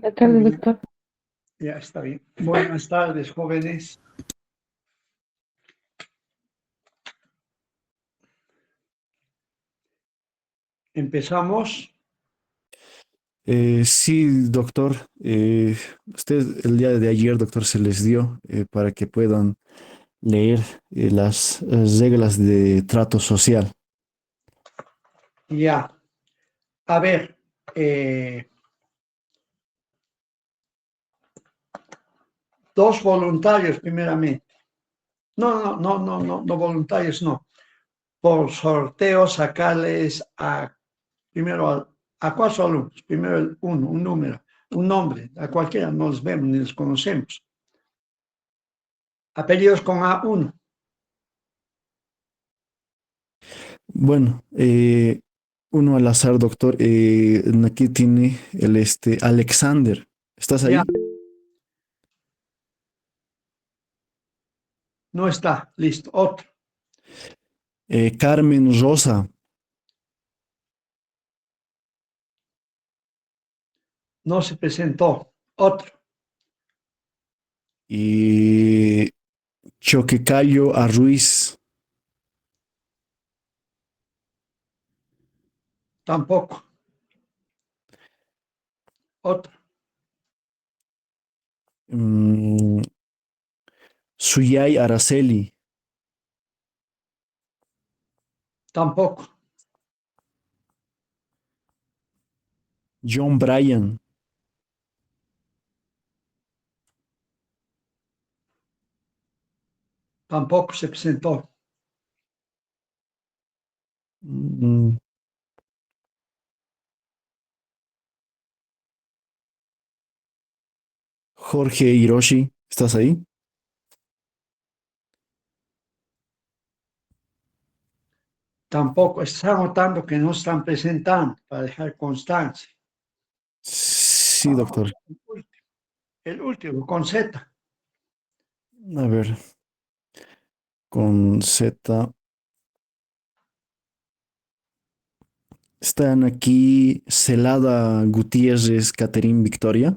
Buenas tardes, Bien, doctor. ya está bien. Buenas tardes, jóvenes. Empezamos. Sí, doctor. Usted el día de ayer, doctor, se les dio para que puedan leer las reglas de trato social. Ya. A ver, dos voluntarios primeramente. No voluntarios, no. Por sorteo sacarles primero a cuatro alumnos. Primero un número, un nombre. A cualquiera no los vemos ni los conocemos. Apellidos con A1. Bueno, uno al azar, doctor. Aquí tiene el Alexander. ¿Estás Ya, ahí? no está. Listo. Otro. Carmen Rosa. No se presentó. Otro. Y Choquecayo a Ruiz. Tampoco. Otro. mm, Suyay Araceli. Tampoco. John Bryan. Tampoco se presentó. mm, Jorge Hiroshi. ¿Estás ahí? Tampoco, está notando que no están presentando para dejar constancia. Sí, doctor. El último, con Z. A ver, con Z. Están aquí Celada Gutiérrez, Caterín Victoria.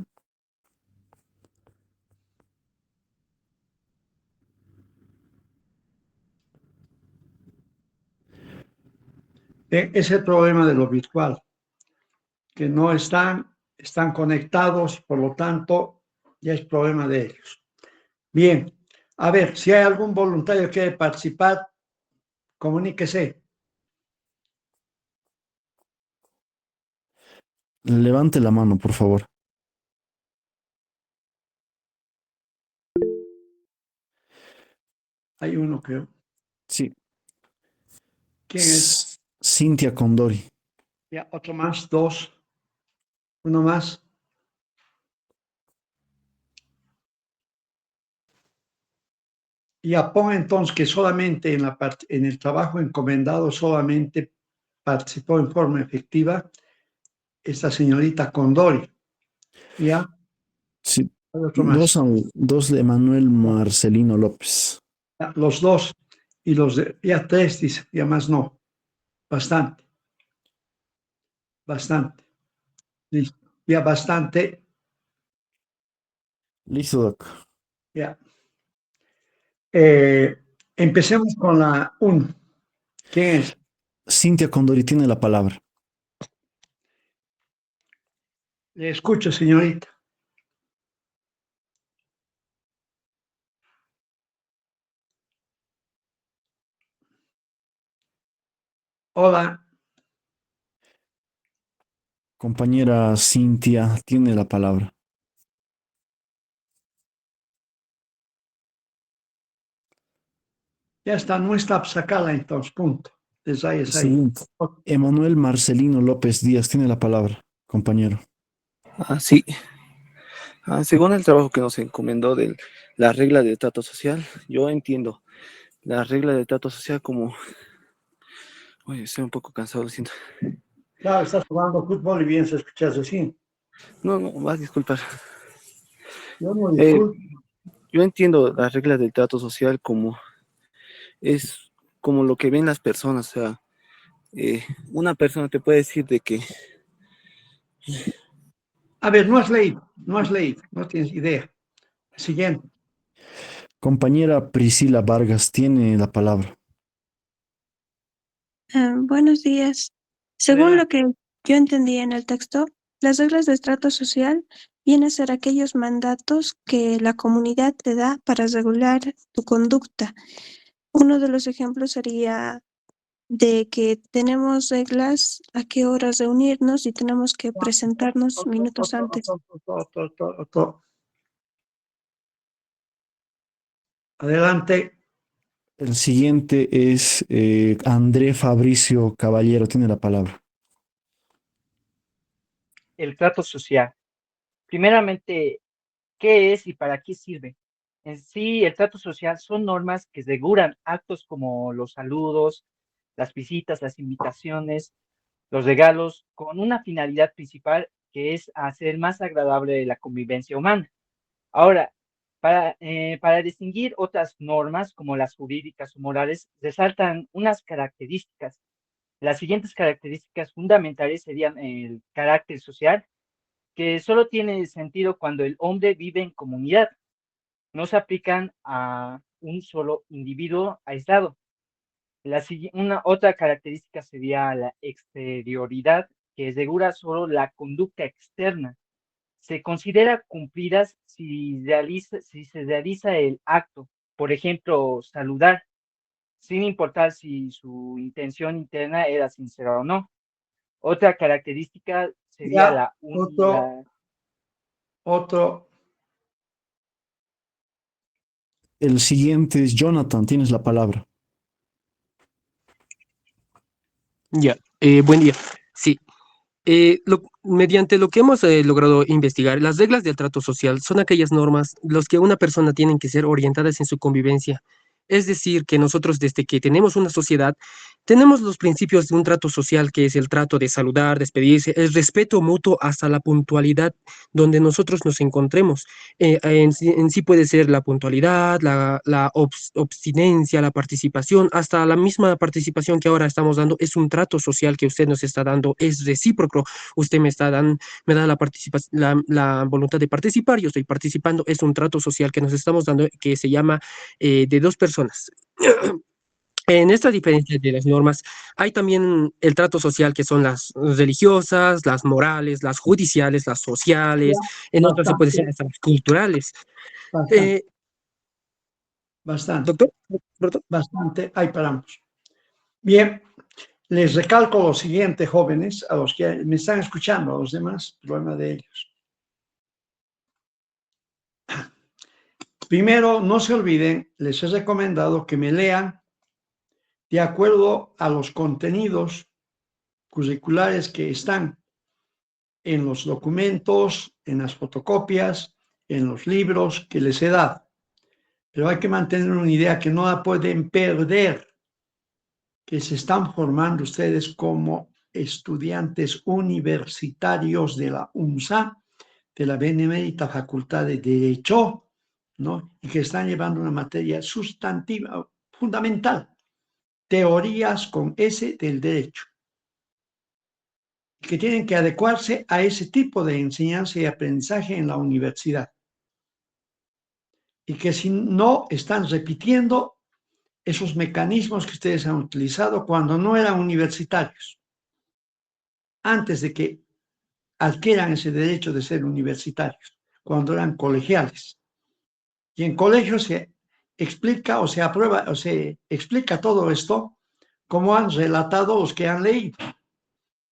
Es el problema de lo virtual, que no están conectados, por lo tanto, ya es problema de ellos. Bien, a ver, si hay algún voluntario que quiere participar, comuníquese. Levante la mano, por favor. Hay uno, creo. Sí. ¿Quién es? Cintia Condori. Ya, otro más, dos, uno más. Ya ponga entonces que solamente en el trabajo encomendado solamente participó en forma efectiva esta señorita Condori. Ya, Sí. hay otro más. Dos de Manuel Marcelino López. Ya, los dos y ya tres, dice, ya más no. Bastante, bastante. Listo. Ya bastante. Listo, doc. Ya. Eh, Empecemos con la 1. ¿Quién es? Cintia Condori tiene la palabra. Le escucho, señorita. Hola. Compañera Cintia tiene la palabra. Ya está, no está sacada entonces, punto. Es ahí. Siguiente. Emanuel Marcelino López Díaz tiene la palabra, compañero. Sí. Según el trabajo que nos encomendó de la regla de trato social, yo entiendo la regla de trato social como... Oye, estoy un poco cansado, lo siento. Claro, estás jugando fútbol y bien se escuchas así. No, no, vas a disculpar. Yo no Eh, disculpo. yo entiendo la regla del trato social como es como lo que ven las personas. O sea, una persona te puede decir de que A ver, no has leído, no tienes idea. Siguiente. Compañera Priscila Vargas tiene la palabra. Buenos días. Según lo Adelante. que yo entendí en el texto, las reglas de estrato social vienen a ser aquellos mandatos que la comunidad te da para regular tu conducta. Uno de los ejemplos sería de que tenemos reglas a qué horas reunirnos y tenemos que presentarnos minutos antes. Otro. Adelante. El siguiente es André Fabricio Caballero, tiene la palabra. El trato social. Primeramente, ¿qué es y para qué sirve? En sí, el trato social son normas que regulan actos como los saludos, las visitas, las invitaciones, los regalos, con una finalidad principal que es hacer más agradable la convivencia humana. Ahora, para distinguir otras normas como las jurídicas o morales, resaltan unas características. Las siguientes características fundamentales serían el carácter social, que solo tiene sentido cuando el hombre vive en comunidad. No se aplican a un solo individuo aislado. Una otra característica sería la exterioridad, que regula solo la conducta externa. Se considera cumplidas si se realiza el acto, por ejemplo, saludar, sin importar si su intención interna era sincera o no. Otra característica sería Ya, la otro. El siguiente es Jonathan, tienes la palabra. Ya, buen día. Sí, mediante lo que hemos logrado investigar, las reglas del trato social son aquellas normas los que una persona tienen que ser orientadas en su convivencia. Es decir, que nosotros desde que tenemos una sociedad, tenemos los principios de un trato social que es el trato de saludar, despedirse, el respeto mutuo hasta la puntualidad donde nosotros nos encontremos. En sí puede ser la puntualidad, la obstinencia, la participación, hasta la misma participación que ahora estamos dando es un trato social que usted nos está dando, es recíproco. Usted me da la voluntad de participar, yo estoy participando, es un trato social que nos estamos dando que se llama de dos personas. En esta diferencia de las normas, hay también el trato social que son las religiosas, las morales, las judiciales, las sociales, Ya, en otras se puede bastante, decir hasta las culturales. bastante, Eh, bastante, doctor, bastante. Ahí paramos. Bien, les recalco lo siguiente, jóvenes, a los que me están escuchando, a los demás, problema de ellos. Primero, no se olviden, les he recomendado que me lean de acuerdo a los contenidos curriculares que están en los documentos, en las fotocopias, en los libros que les he dado. Pero hay que mantener una idea que no la pueden perder, que se están formando ustedes como estudiantes universitarios de la UNSA, de la Benemérita Facultad de Derecho, ¿no? Y que están llevando una materia sustantiva, fundamental, teorías con S del derecho, que tienen que adecuarse a ese tipo de enseñanza y aprendizaje en la universidad. Y que si no están repitiendo esos mecanismos que ustedes han utilizado cuando no eran universitarios, antes de que adquieran ese derecho de ser universitarios, cuando eran colegiales. Y en colegio se explica o se aprueba o se explica todo esto como han relatado los que han leído.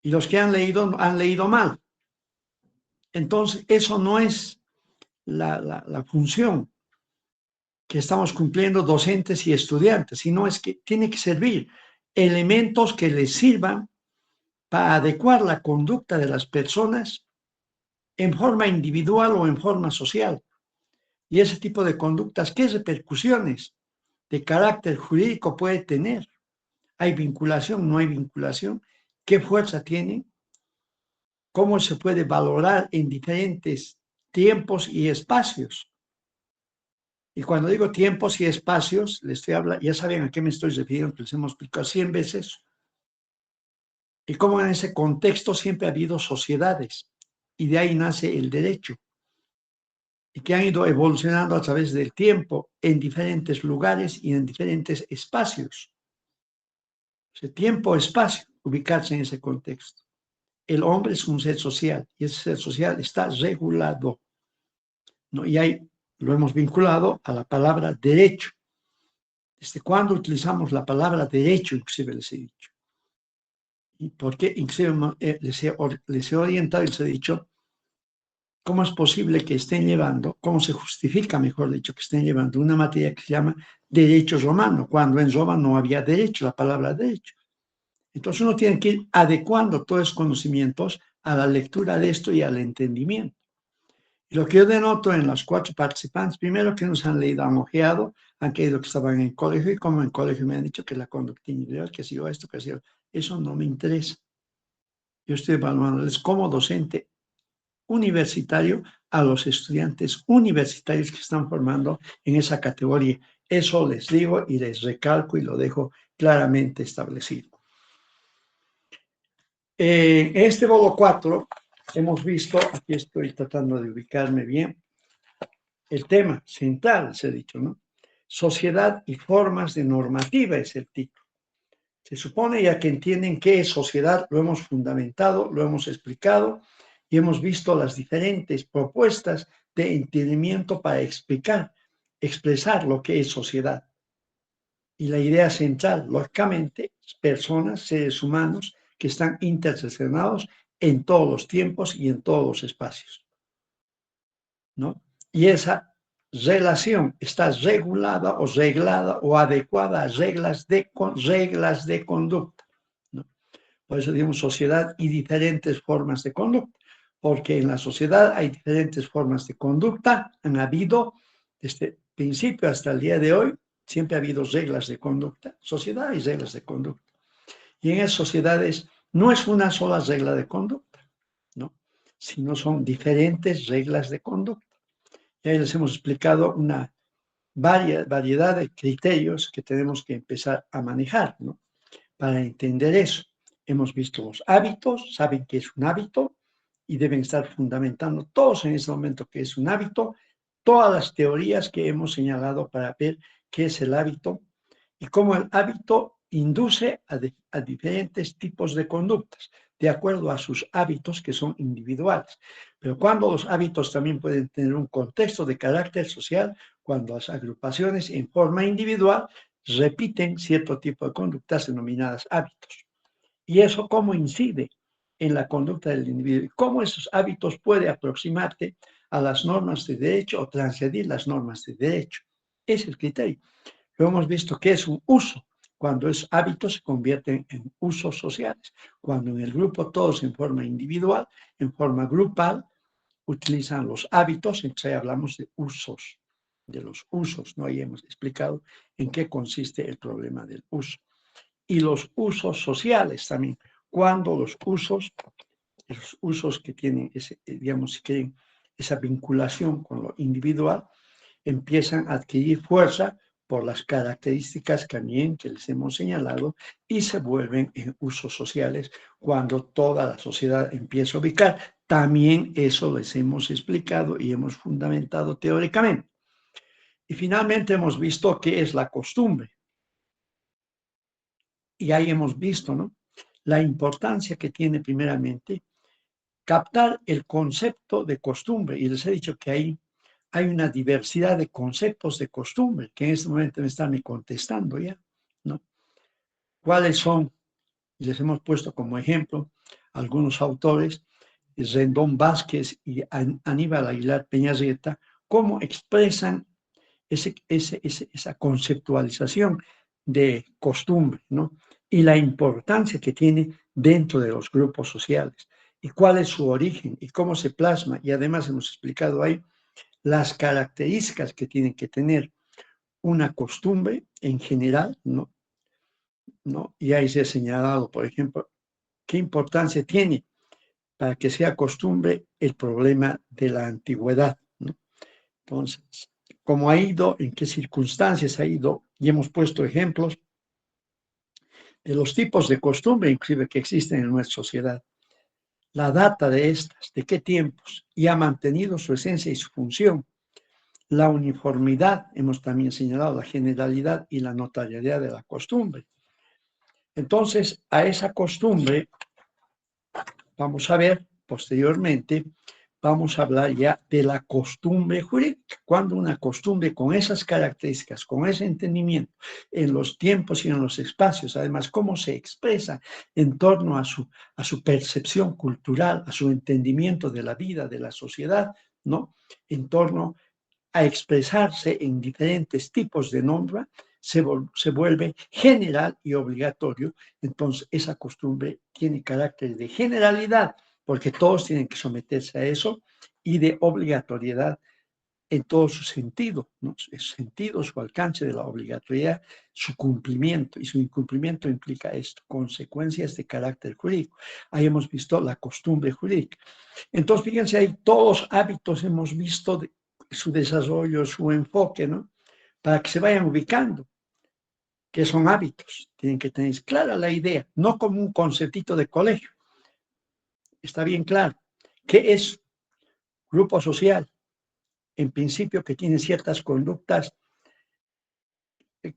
Y los que han leído mal. Entonces, eso no es la función que estamos cumpliendo docentes y estudiantes, sino es que tiene que servir elementos que les sirvan para adecuar la conducta de las personas en forma individual o en forma social. Y ese tipo de conductas, ¿qué repercusiones de carácter jurídico puede tener? ¿Hay vinculación? ¿No hay vinculación? ¿Qué fuerza tiene? ¿Cómo se puede valorar en diferentes tiempos y espacios? Y cuando digo tiempos y espacios, les estoy hablando, ya saben a qué me estoy refiriendo, que les hemos explicado 100 veces. Y cómo en ese contexto siempre ha habido sociedades y de ahí nace el derecho, y que han ido evolucionando a través del tiempo en diferentes lugares y en diferentes espacios. Ese tiempo-espacio, ubicarse en ese contexto. El hombre es un ser social y ese ser social está regulado, ¿no? Y ahí lo hemos vinculado a la palabra derecho. ¿Desde cuándo utilizamos la palabra derecho? Inclusive les he dicho. ¿Y por qué? Inclusive les he orientado y les he dicho cómo es posible que estén llevando, cómo se justifica, mejor dicho, que estén llevando una materia que se llama derecho romano, cuando en Roma no había derecho, la palabra derecho. Entonces uno tiene que ir adecuando todos esos conocimientos a la lectura de esto y al entendimiento. Y lo que yo denoto en los 4 participantes, primero que nos han leído, han ojeado, han creído que estaban en colegio y como en colegio me han dicho que la conducta individual, que ha sido esto, que ha sido... Eso no me interesa. Yo estoy evaluándoles como docente universitario a los estudiantes universitarios que están formando en esa categoría. Eso les digo y les recalco y lo dejo claramente establecido. En este módulo 4 hemos visto, aquí estoy tratando de ubicarme bien, el tema central, se ha dicho, ¿no? Sociedad y formas de normativa es el título. Se supone ya que entienden qué es sociedad, lo hemos fundamentado, lo hemos explicado y hemos visto las diferentes propuestas de entendimiento para expresar lo que es sociedad. Y la idea central, lógicamente, es personas, seres humanos que están interseccionados en todos los tiempos y en todos los espacios, ¿no? Y esa relación está regulada o reglada o adecuada a reglas de conducta, ¿no? Por eso decimos sociedad y diferentes formas de conducta, porque en la sociedad hay diferentes formas de conducta, han habido desde el principio hasta el día de hoy, siempre ha habido reglas de conducta, sociedad y reglas de conducta. Y en esas sociedades no es una sola regla de conducta, ¿no? Sino son diferentes reglas de conducta. Y ahí les hemos explicado una variedad de criterios que tenemos que empezar a manejar, ¿no? Para entender eso. Hemos visto los hábitos, saben qué es un hábito y deben estar fundamentando todos en este momento qué es un hábito, todas las teorías que hemos señalado para ver qué es el hábito y cómo el hábito induce a diferentes tipos de conductas, de acuerdo a sus hábitos que son individuales. Pero cuando los hábitos también pueden tener un contexto de carácter social, cuando las agrupaciones en forma individual repiten cierto tipo de conductas denominadas hábitos. ¿Y eso cómo incide en la conducta del individuo? ¿Cómo esos hábitos pueden aproximarte a las normas de derecho o transgredir las normas de derecho? Ese es el criterio. Lo hemos visto que es un uso. Cuando es hábito se convierten en usos sociales. Cuando en el grupo todos en forma individual, en forma grupal, utilizan los hábitos, entonces ahí hablamos de usos, de los usos, ¿no? Ahí hemos explicado en qué consiste el problema del uso. Y los usos sociales también. Cuando los usos que tienen, digamos, si quieren, esa vinculación con lo individual, empiezan a adquirir fuerza por las características también que les hemos señalado y se vuelven en usos sociales cuando toda la sociedad empieza a ubicar. También eso les hemos explicado y hemos fundamentado teóricamente. Y finalmente hemos visto qué es la costumbre. Y ahí hemos visto, ¿no?, la importancia que tiene primeramente captar el concepto de costumbre. Y les he dicho que ahí hay una diversidad de conceptos de costumbre, que en este momento me están contestando ya, ¿no? ¿Cuáles son? Y les hemos puesto como ejemplo algunos autores, Rendón Vázquez y Aníbal Aguilar Peñarrieta, cómo expresan esa conceptualización de costumbre, ¿no? Y la importancia que tiene dentro de los grupos sociales, y cuál es su origen, y cómo se plasma, y además hemos explicado ahí las características que tienen que tener una costumbre en general, ¿no? Y ahí se ha señalado, por ejemplo, qué importancia tiene para que sea costumbre el problema de la antigüedad, ¿no? Entonces, cómo ha ido, en qué circunstancias ha ido, y hemos puesto ejemplos de los tipos de costumbre, inclusive, que existen en nuestra sociedad. la data de estas, de qué tiempos, y ha mantenido su esencia y su función. La uniformidad, hemos también señalado la generalidad y la notariedad de la costumbre. Entonces, a esa costumbre, vamos a ver posteriormente, vamos a hablar ya de la costumbre jurídica. Cuando una costumbre con esas características, con ese entendimiento en los tiempos y en los espacios, además cómo se expresa en torno a su percepción cultural, a su entendimiento de la vida, de la sociedad, ¿no? En torno a expresarse en diferentes tipos de norma, se vuelve general y obligatorio. Entonces, esa costumbre tiene carácter de generalidad, porque todos tienen que someterse a eso, y de obligatoriedad en todo su sentido, ¿no? Su sentido, su alcance de la obligatoriedad, su cumplimiento, y su incumplimiento implica esto, consecuencias de carácter jurídico. Ahí hemos visto la costumbre jurídica. Entonces, fíjense, ahí todos hábitos hemos visto su desarrollo, su enfoque, ¿no? Para que se vayan ubicando. ¿Qué son hábitos? Tienen que tener clara la idea, no como un conceptito de colegio. Está bien claro. ¿Qué es grupo social? En principio, que tiene ciertas conductas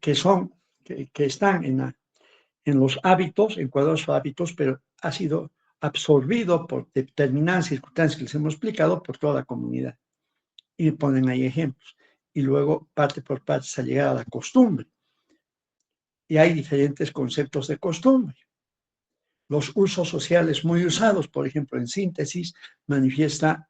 que están en los hábitos, en cuadrados hábitos, pero ha sido absorbido por determinadas circunstancias que les hemos explicado por toda la comunidad. Y ponen ahí ejemplos. Y luego, parte por parte, hasta llegar a la costumbre. Y hay diferentes conceptos de costumbre. Los usos sociales muy usados, por ejemplo, en síntesis, manifiesta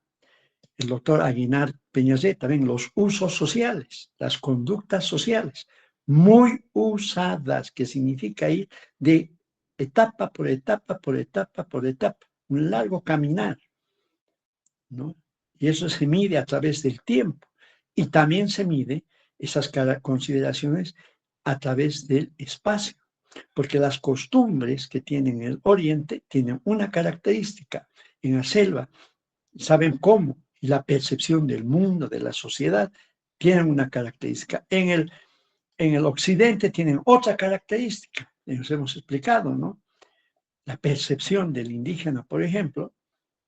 el doctor Aguinar Peñaset, también los usos sociales, las conductas sociales, muy usadas, que significa ir de etapa por etapa, por etapa, por etapa, un largo caminar, ¿no? Y eso se mide a través del tiempo. Y también se mide esas consideraciones a través del espacio, porque las costumbres que tienen el Oriente tienen una característica. En la selva saben cómo, y la percepción del mundo, de la sociedad, tienen una característica. En el Occidente tienen otra característica, nos hemos explicado, ¿no? La percepción del indígena, por ejemplo,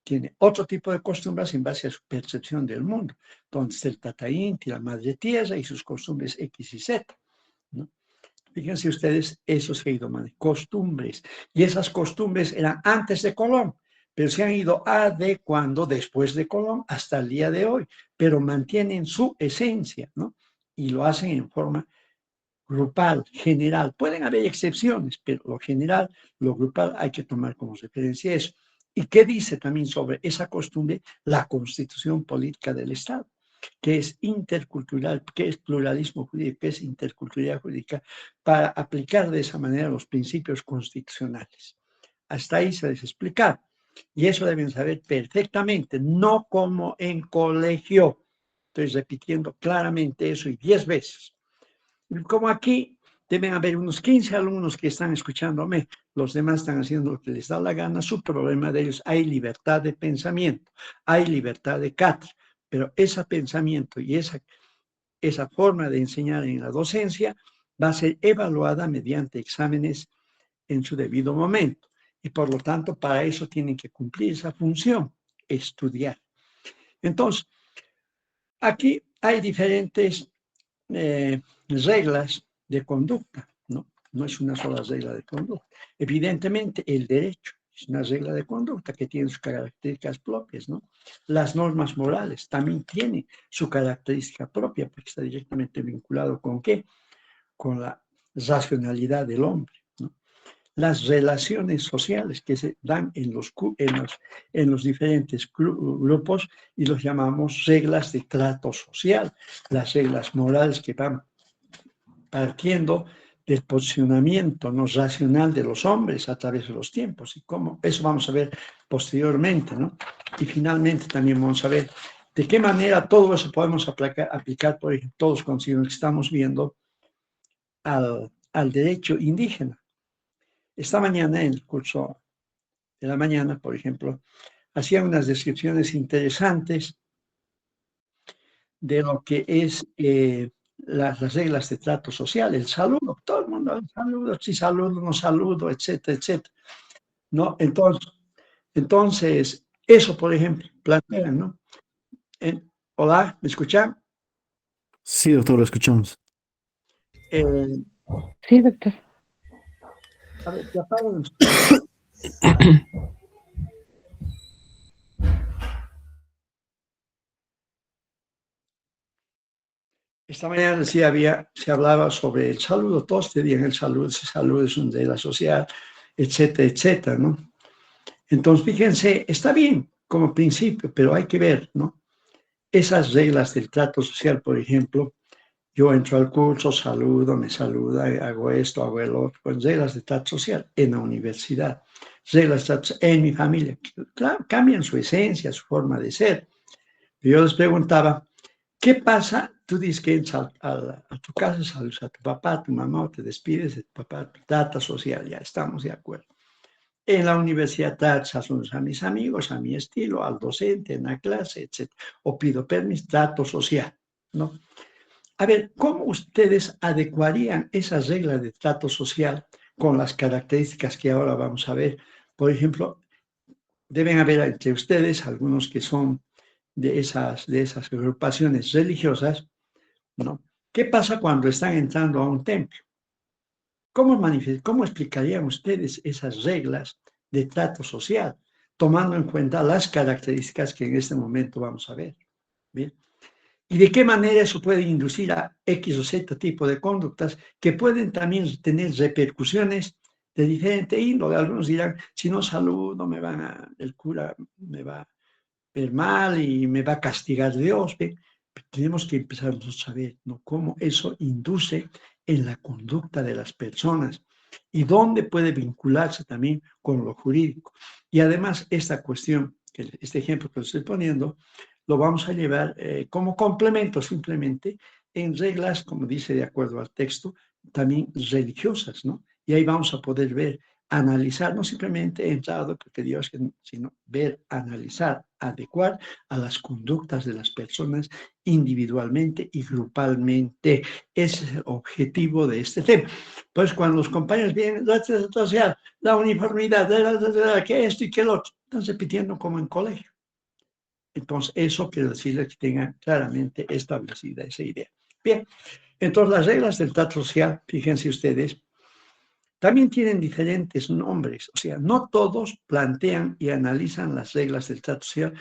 tiene otro tipo de costumbres en base a su percepción del mundo. Entonces, el Tata Inti, la Madre Tierra y sus costumbres X y Z, ¿no? Fíjense ustedes, eso se ha ido manejando, costumbres. Y esas costumbres eran antes de Colón, pero se han ido adecuando después de Colón hasta el día de hoy, pero mantienen su esencia, ¿no? Y lo hacen en forma grupal, general. Pueden haber excepciones, pero lo general, lo grupal, hay que tomar como referencia eso. ¿Y qué dice también sobre esa costumbre? La Constitución Política del Estado, que es intercultural, que es pluralismo jurídico, que es interculturalidad jurídica, para aplicar de esa manera los principios constitucionales. Hasta ahí se les explica. Y eso deben saber perfectamente, no como en colegio. Estoy repitiendo claramente eso y 10 veces. Como aquí deben haber unos 15 alumnos que están escuchándome, los demás están haciendo lo que les da la gana, su problema de ellos, hay libertad de pensamiento, hay libertad de cátedra, pero ese pensamiento y esa forma de enseñar en la docencia va a ser evaluada mediante exámenes en su debido momento. Y por lo tanto, para eso tienen que cumplir esa función, estudiar. Entonces, aquí hay diferentes reglas de conducta, ¿no? No es una sola regla de conducta. Evidentemente, el derecho es una regla de conducta que tiene sus características propias, ¿no? Las normas morales también tienen su característica propia, porque está directamente vinculado ¿con qué? Con la racionalidad del hombre, ¿no? Las relaciones sociales que se dan en los diferentes grupos y los llamamos reglas de trato social, las reglas morales que van partiendo del posicionamiento no racional de los hombres a través de los tiempos y cómo, eso vamos a ver posteriormente, ¿no? Y finalmente también vamos a ver de qué manera todo eso podemos aplicar por ejemplo, todos consideramos que estamos viendo al derecho indígena. Esta mañana, en el curso de la mañana, por ejemplo, hacía unas descripciones interesantes de lo que es las reglas de trato social, el saludo, todo el mundo, saludo, sí saludo, no saludo, etcétera, etcétera, ¿no? Entonces, Entonces, eso, por ejemplo, plantean, ¿no? Hola, ¿me escuchan? Sí, doctor, lo escuchamos. Eh, Sí, doctor. a ver, te apago el- Esta mañana se hablaba sobre el saludo, todos tenían el saludo es un de la sociedad, etcétera, etcétera, ¿no? Entonces, fíjense, está bien como principio, pero hay que ver, ¿no? Esas reglas del trato social, por ejemplo, yo entro al curso, saludo, me saluda, hago esto, hago el otro, pues reglas de trato social en la universidad, reglas de trato en mi familia, claro, cambian su esencia, su forma de ser. Yo les preguntaba, ¿qué pasa? Tú dices que entras a tu casa, saludas a tu papá, a tu mamá, o te despides de tu papá, trata social, ya estamos de acuerdo. En la universidad tratas a mis amigos, a mi estilo, al docente, en la clase, etc. O pido permiso, trato social, ¿no? A ver, ¿cómo ustedes adecuarían esas reglas de trato social con las características que ahora vamos a ver? Por ejemplo, deben haber entre ustedes algunos que son de esas agrupaciones religiosas, ¿no? ¿Qué pasa cuando están entrando a un templo? ¿Cómo explicarían ustedes esas reglas de trato social, tomando en cuenta las características que en este momento vamos a ver? ¿Bien? ¿Y de qué manera eso puede inducir a X o Z tipo de conductas que pueden también tener repercusiones de diferente índole? Algunos dirán, si no saludo, el cura me va a ver mal y me va a castigar Dios. ¿Ve? Tenemos que empezar a saber, ¿no?, cómo eso induce en la conducta de las personas y dónde puede vincularse también con lo jurídico. Y además, esta cuestión, este ejemplo que estoy poniendo, lo vamos a llevar como complemento simplemente en reglas, como dice de acuerdo al texto, también religiosas, ¿no? Y ahí vamos a poder ver, analizar, no simplemente entrado, porque Dios, sino ver, analizar, adecuar a las conductas de las personas individualmente y grupalmente. Ese es el objetivo de este tema. Pues cuando los compañeros vienen, la uniformidad, que esto y que lo otro, están repitiendo como en colegio. Entonces, eso quiere decirles que tengan claramente establecida esa idea. Bien, entonces las reglas del trato social, fíjense ustedes, también tienen diferentes nombres. O sea, no todos plantean y analizan las reglas del trato social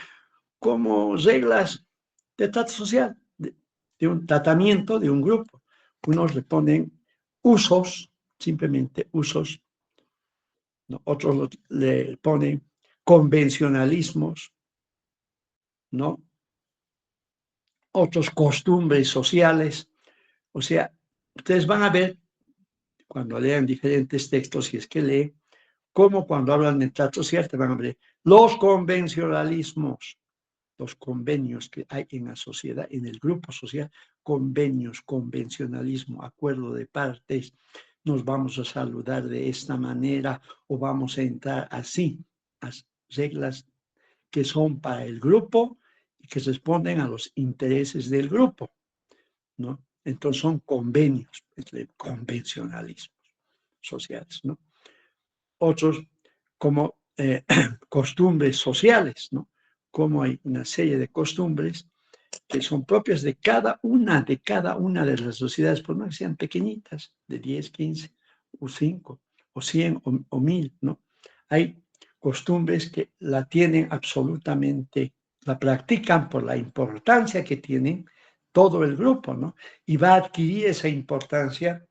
como reglas de trato social, de un tratamiento de un grupo. Unos le ponen usos, simplemente usos, ¿no? Otros le ponen convencionalismos, ¿no? Otros costumbres sociales. O sea, ustedes van a ver cuando lean diferentes textos, si es que leen, cómo cuando hablan de trato social, te van a ver los convencionalismos, los convenios que hay en la sociedad, en el grupo social, convenios, convencionalismo, acuerdo de partes, nos vamos a saludar de esta manera o vamos a entrar así, las reglas que son para el grupo y que responden a los intereses del grupo, ¿no? Entonces son convenios, convencionalismos sociales, ¿no? Otros como costumbres sociales, ¿no? Como hay una serie de costumbres que son propias de cada una de las sociedades, por más que sean pequeñitas, de 10, 15, o 5, o 100, o 1000, ¿no? Hay costumbres que la tienen absolutamente, la practican por la importancia que tienen todo el grupo, ¿no? Y va a adquirir esa importancia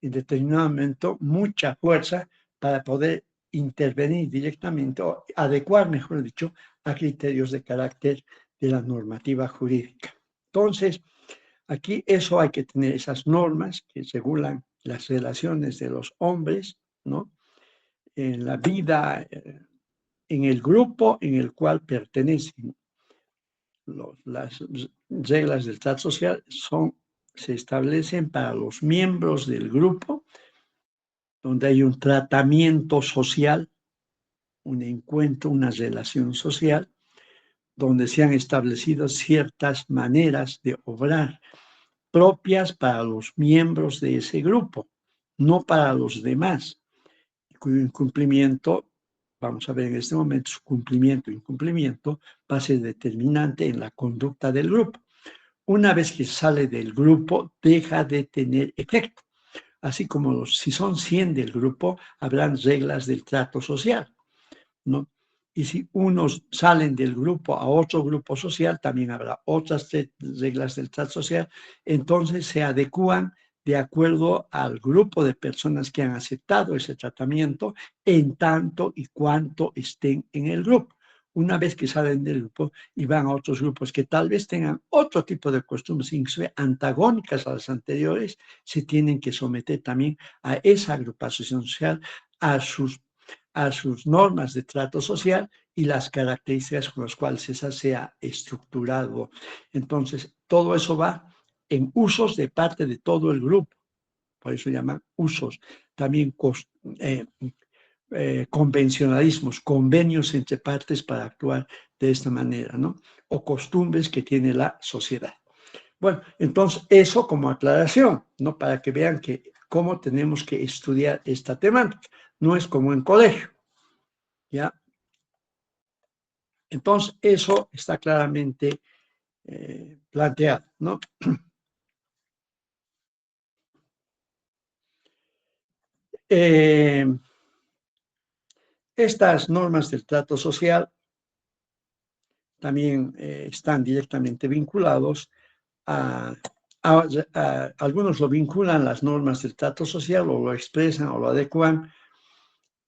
en determinado momento mucha fuerza para poder intervenir directamente o adecuar, mejor dicho, a criterios de carácter de la normativa jurídica. Entonces, aquí eso hay que tener esas normas que regulan las relaciones de los hombres, ¿no? En la vida, en el grupo en el cual pertenecen. Las reglas del trato social se establecen para los miembros del grupo donde hay un tratamiento social, un encuentro, una relación social, donde se han establecido ciertas maneras de obrar propias para los miembros de ese grupo, no para los demás, cuyo incumplimiento vamos a ver en este momento, su cumplimiento o incumplimiento va a ser determinante en la conducta del grupo. Una vez que sale del grupo, deja de tener efecto. Así como si son 100 del grupo, habrán reglas del trato social, ¿no? Y si unos salen del grupo a otro grupo social, también habrá otras reglas del trato social. Entonces se adecúan de acuerdo al grupo de personas que han aceptado ese tratamiento en tanto y cuanto estén en el grupo. Una vez que salen del grupo y van a otros grupos que tal vez tengan otro tipo de costumbres, inclusive antagónicas a las anteriores, se tienen que someter también a esa agrupación social, a sus normas de trato social y las características con las cuales esa se ha estructurado. Entonces, todo eso va en usos de parte de todo el grupo. Por eso llaman usos. También convencionalismos, convenios entre partes para actuar de esta manera, ¿no? O costumbres que tiene la sociedad. Bueno, entonces eso como aclaración, ¿no? Para que vean que cómo tenemos que estudiar esta temática. No es como en colegio, ¿ya? Entonces eso está claramente planteado, ¿no? Estas normas del trato social también están directamente vinculados algunos lo vinculan las normas del trato social o lo expresan o lo adecuan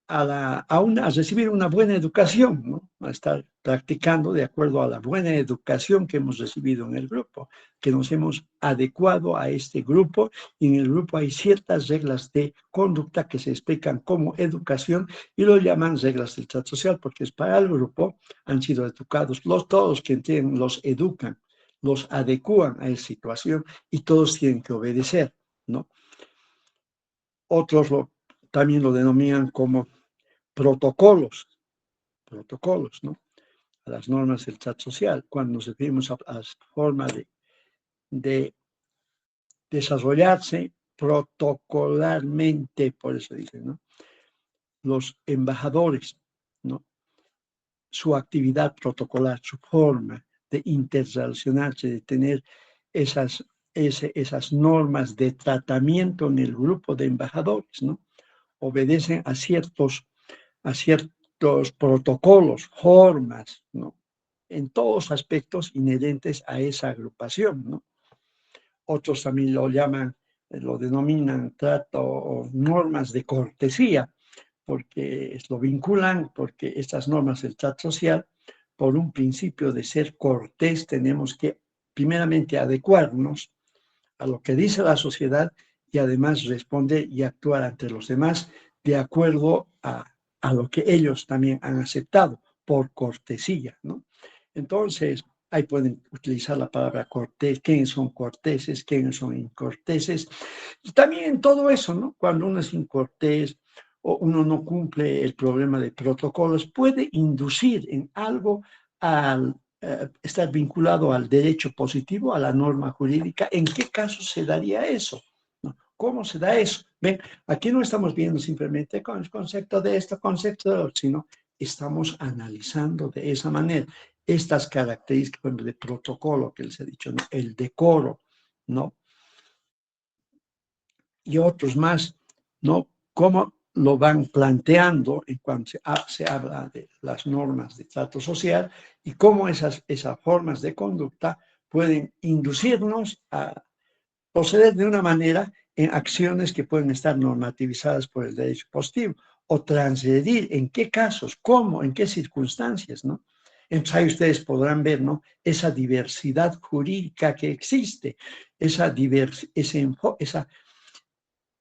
a recibir una buena educación, ¿no? A estar practicando de acuerdo a la buena educación que hemos recibido en el grupo, que nos hemos adecuado a este grupo, y en el grupo hay ciertas reglas de conducta que se explican como educación y lo llaman reglas del trato social, porque es para el grupo, han sido educados, todos que entienden los educan, los adecúan a esa situación y todos tienen que obedecer, ¿no? Otros también lo denominan como protocolos, ¿no? A las normas del trato social, cuando nos referimos a las formas de desarrollarse protocolarmente, por eso dicen, ¿no? Los embajadores, ¿no? Su actividad protocolar, su forma de interrelacionarse, de tener esas normas de tratamiento en el grupo de embajadores, ¿no? Obedecen a ciertos protocolos, formas, ¿no? En todos aspectos inherentes a esa agrupación, ¿no? Otros también lo llaman, lo denominan trato o normas de cortesía, porque lo vinculan, porque estas normas del trato social, por un principio de ser cortés, tenemos que primeramente adecuarnos a lo que dice la sociedad y además responder y actuar ante los demás de acuerdo a lo que ellos también han aceptado por cortesía, ¿no? Entonces, ahí pueden utilizar la palabra cortés, quiénes son corteses, quiénes son incorteses. Y también todo eso, ¿no? Cuando uno es incortés o uno no cumple el problema de protocolos, puede inducir en algo al estar vinculado al derecho positivo, a la norma jurídica. ¿En qué caso se daría eso? ¿No? ¿Cómo se da eso? Ven, aquí no estamos viendo simplemente con el concepto de esto, concepto de otro, sino estamos analizando de esa manera estas características, bueno, de protocolo que les he dicho, ¿no? El decoro, ¿no? Y otros más, ¿no? Cómo lo van planteando en cuanto se habla de las normas de trato social y cómo esas formas de conducta pueden inducirnos a proceder de una manera en acciones que pueden estar normativizadas por el derecho positivo o transgredir, en qué casos, cómo, en qué circunstancias, ¿no? Entonces ahí ustedes podrán ver, ¿no? Esa diversidad jurídica que existe, esa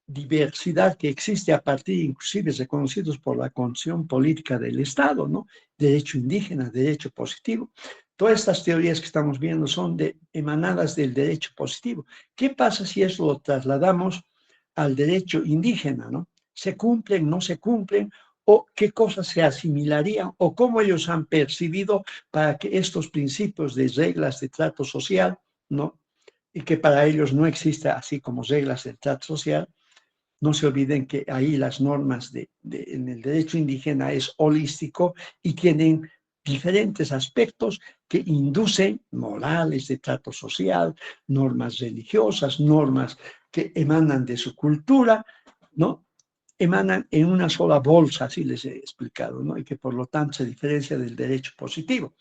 diversidad que existe a partir, inclusive, reconocidos por la Constitución Política del Estado, ¿no? Derecho indígena, derecho positivo. Todas estas teorías que estamos viendo son emanadas del derecho positivo. ¿Qué pasa si eso lo trasladamos al derecho indígena, ¿no? ¿Se cumplen, no se cumplen? ¿O qué cosas se asimilarían? ¿O cómo ellos han percibido para que estos principios de reglas de trato social, ¿no? Y que para ellos no existe así como reglas de trato social, No se olviden que ahí las normas en el derecho indígena es holístico y tienen diferentes aspectos que inducen morales de trato social, normas religiosas, normas que emanan de su cultura, ¿no? Emanan en una sola bolsa, así les he explicado, ¿no? Y que por lo tanto se diferencia del derecho positivo.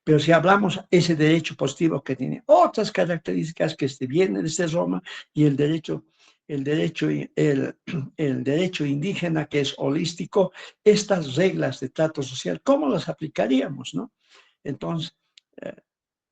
Pero si hablamos ese derecho positivo que tiene otras características que viene desde Roma y el derecho, el derecho indígena que es holístico, estas reglas de trato social, ¿cómo las aplicaríamos, no? Entonces, eh,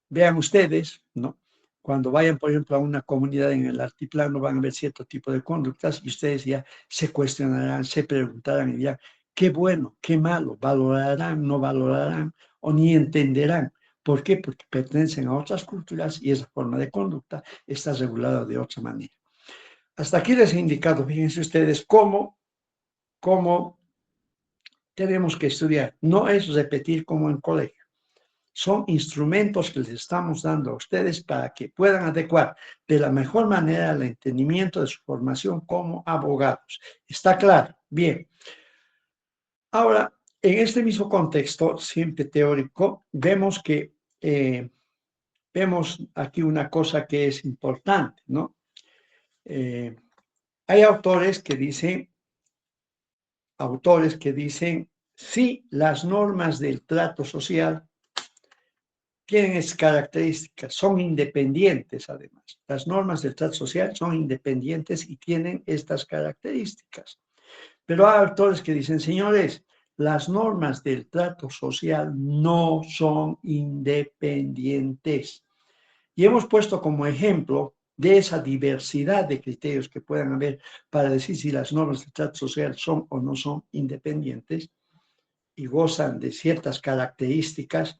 vean ustedes, ¿no? Cuando vayan, por ejemplo, a una comunidad en el altiplano, van a ver cierto tipo de conductas y ustedes ya se cuestionarán, se preguntarán y dirán, qué bueno, qué malo, valorarán, no valorarán o ni entenderán. ¿Por qué? Porque pertenecen a otras culturas y esa forma de conducta está regulada de otra manera. Hasta aquí les he indicado, fíjense ustedes, cómo tenemos que estudiar. No es repetir como en colegio. Son instrumentos que les estamos dando a ustedes para que puedan adecuar de la mejor manera el entendimiento de su formación como abogados. ¿Está claro? Bien. Ahora, en este mismo contexto, siempre teórico, vemos que vemos aquí una cosa que es importante, ¿no? Hay autores que dicen, sí, las normas del trato social tienen esas características, son independientes además. Las normas del trato social son independientes y tienen estas características. Pero hay autores que dicen, señores, las normas del trato social no son independientes. Y hemos puesto como ejemplo de esa diversidad de criterios que puedan haber para decir si las normas del trato social son o no son independientes y gozan de ciertas características.